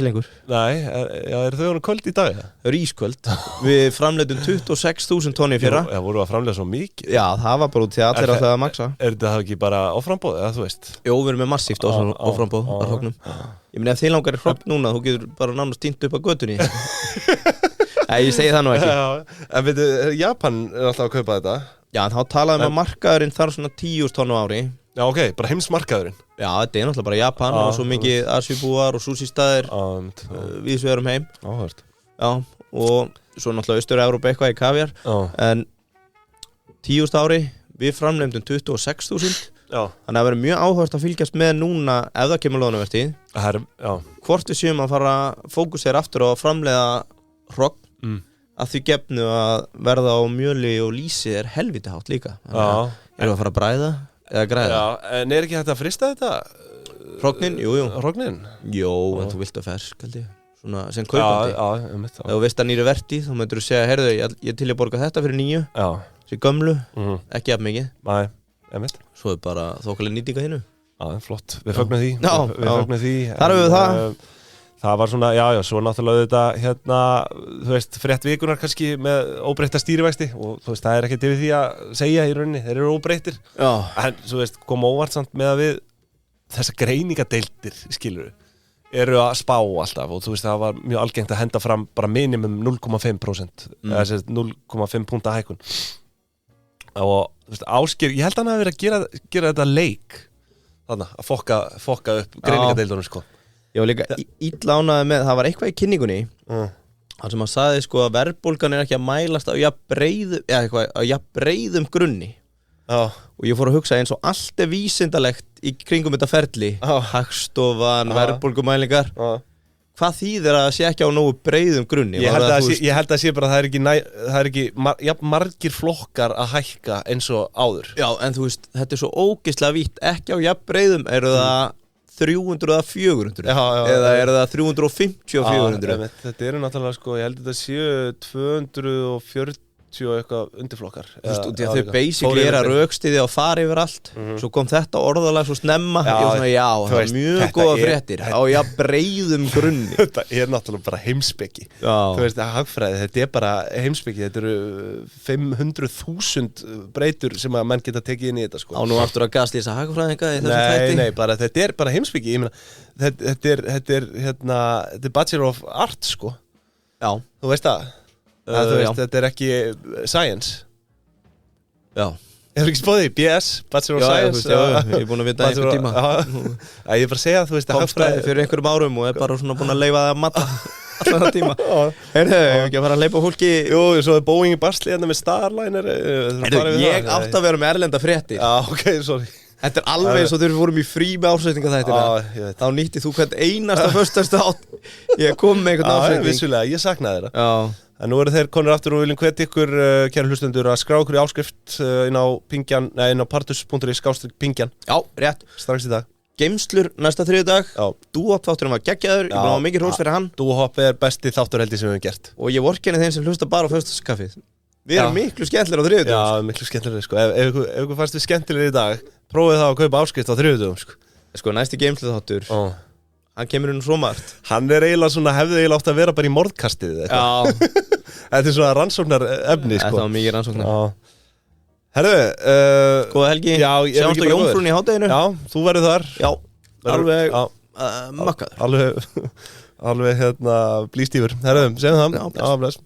Speaker 2: lengur.
Speaker 1: Nei, eru þau köld í dag?
Speaker 2: Þau eru ísköld. Við framleiddum 26.000 tonni í fyrra.
Speaker 1: Já, voru að framleiða svo mikið?
Speaker 2: Já, það var bara út til allir að maksa.
Speaker 1: Er þetta ekki bara áframboð, eða þú veist?
Speaker 2: Jú, við erum með massíft áframboð á hrognum. Ég meina ef þið langar í hrogn núna, þú getur bara nánast týnt upp á götunni. Nei, ég segi það nú ekki.
Speaker 1: En veitu, Japan er alltaf að kaupa þetta.
Speaker 2: Já, en þá talaðum að markaðurinn þarf svona 10.000 tonn á ári
Speaker 1: Já, ok, bara heimsmarkaðurinn.
Speaker 2: Já, þetta náttúrulega bara Japan og svo mikið asjubúar og sushi-staðir víðsvegar heim.
Speaker 1: Áhört.
Speaker 2: Já, og svo náttúrulega Austur-Evrópa eitthvað í kaviar. En 10. ári, við framleiðum 26.000.
Speaker 1: Já.
Speaker 2: Þannig að það verður mjög áhört að fylgjast með núna ef það kemur loðnuvertíð. Hvort við séum að fara að fókusera aftur á að framleiða hrogn að því gefnu að verða á mjöli og lýsi helviti hátt líka. Erum við að fara að bræða eða græða?
Speaker 1: Já, en ekki hægt að frista þetta?
Speaker 2: Hrognin? Jú.
Speaker 1: Hrognin?
Speaker 2: Jú, en þú vilt að fersk, held ég. Svona sem kaupandi.
Speaker 1: Já.
Speaker 2: Ef þú veist að nýri vertíð, þá myndur þú segja, heyrðu, ég til að borga þetta fyrir 9.
Speaker 1: Já.
Speaker 2: Sér gömlu, ekki jafn mikið.
Speaker 1: Nei, einmitt.
Speaker 2: Svo bara þokkalega nýtinga hinnu.
Speaker 1: Já, flott. Við fögnum því. Við fögnum því.
Speaker 2: Þar hefur við það.
Speaker 1: Það var svona, svo náttúrulega þetta, þú veist, frétt vikunar kannski með óbreytta stýrivexti og þú veist, það ekkert yfir því að segja í rauninni, þeir eru óbreyttir.
Speaker 2: Já.
Speaker 1: En, þú veist, kom óvart samt með að við þessar greiningadeildir, skilur eru að spá alltaf og þú veist, það var mjög algengt að henda fram bara minimum 0,5%, eða þess að 0,5 púnta hækkun. Og, þú veist, Ásgeir, ég held að hann hafi verið að gera þetta leik, þannig að fokka upp greiningadeildunum, sko.
Speaker 2: Ég var líka illa ánægður með, það var eitthvað í kynningunni þar sem hann sagði sko að verðbólgan ekki að mælast á jafn breiðum grunni. Og ég fór að hugsa eins og allt vísindalegt í kringum þetta ferli, Hagstofan, verðbólgumælingar. Hvað þýðir að sé ekki á nógu breiðum grunni?
Speaker 1: Ég held að sé bara að það er ekki jafn margir flokkar að hækka eins og áður.
Speaker 2: Já, en þú veist, þetta er svo ógeðslega vítt, ekki á jafn breiðum eru það 300 eða 400 eða er það 350 og 400?
Speaker 1: Þetta eru náttúrulega sko, ég held að þetta séu 240 og eitthvað undirflokkar.
Speaker 2: Þú veist, þau basically að rökstiði og fara yfir allt. Svo kom þetta orðalag svo snemma. Það er mjög góða fréttir á breiðum grunni.
Speaker 1: Þetta er náttúrulega bara heimspeki. Þú veist, hagfræði, þetta er bara heimspeki. Þetta eru 500.000 breytur sem að menn geta tekið inn í þetta sko.
Speaker 2: Á nú aftur að gaslýsa hagfræðinga í þessum þætti?
Speaker 1: Nei, bara þetta er bara heimspeki. Ég meina, þetta er Bachelor of Arts sko.
Speaker 2: Já.
Speaker 1: Þú veist það? Þú veist, þetta er ekki science.
Speaker 2: Já.
Speaker 1: Hefur ekki spóðið í BS, Bachelor of Science?
Speaker 2: Já, ég er búin að vita einhver tíma.
Speaker 1: Ég er bara að segja, þú veist að
Speaker 2: hagfræði fyrir einhverjum árum og er bara svona búin að leyfa það að matta allan það tíma. Heyrðu, hefur ekki að fara að leipa fólki?
Speaker 1: Jú, svo er Boeing í Basli hérna með Starliner.
Speaker 2: Heyrðu, ég átt að vera með erlenda fréttir.
Speaker 1: Já, ok, sorry.
Speaker 2: Þetta er alveg eins og þegar við fórum í frí með ársætningaþættina. Þá nýttið þú hvern einasta föstudagsdag átt. Ég kom með einhvern ársætning.
Speaker 1: Vissulega, ég saknaði þeirra. En nú eru þeir konur aftur og viljum hvetja ykkur, kæru hlustendur, að skrá ykkur í áskrift inn á partus.is/pingjan.
Speaker 2: Já, rétt.
Speaker 1: Strax í dag.
Speaker 2: Geimslur næsta þriðjudag. Dúhopp þátturinn var geggjaður, ég búin að hafa mikið hrós fyrir hann.
Speaker 1: Dúhopp er besti þáttur held ég sem við hefum gert.
Speaker 2: Og ég vorkenni þeim sem hlusta bara á föstudagskaffið. Við erum miklu skemmtilegir á þriðjudagum.
Speaker 1: Já, miklu skemmtilegir sko. Ef ykkur fannst við skemmtilegir í dag, prófið það að kaupa áskrift á þriðjudagum sko.
Speaker 2: Sko, næsti geimslu þáttur. Hann kemur inn svo margt.
Speaker 1: Hann er eiginlega svona, hefði eiginlega átt að vera bara í morðkastið
Speaker 2: Já.
Speaker 1: Þetta er svona rannsóknar efni sko.
Speaker 2: Þetta var mikið rannsóknar.
Speaker 1: Herðu,
Speaker 2: góða helgi. Sjáumst á Jómfrún í hádeginu.
Speaker 1: Já, þú verður þar.
Speaker 2: Já, alveg makkaður.
Speaker 1: Alveg blístífur. Herðu, segjum það. Já, bless.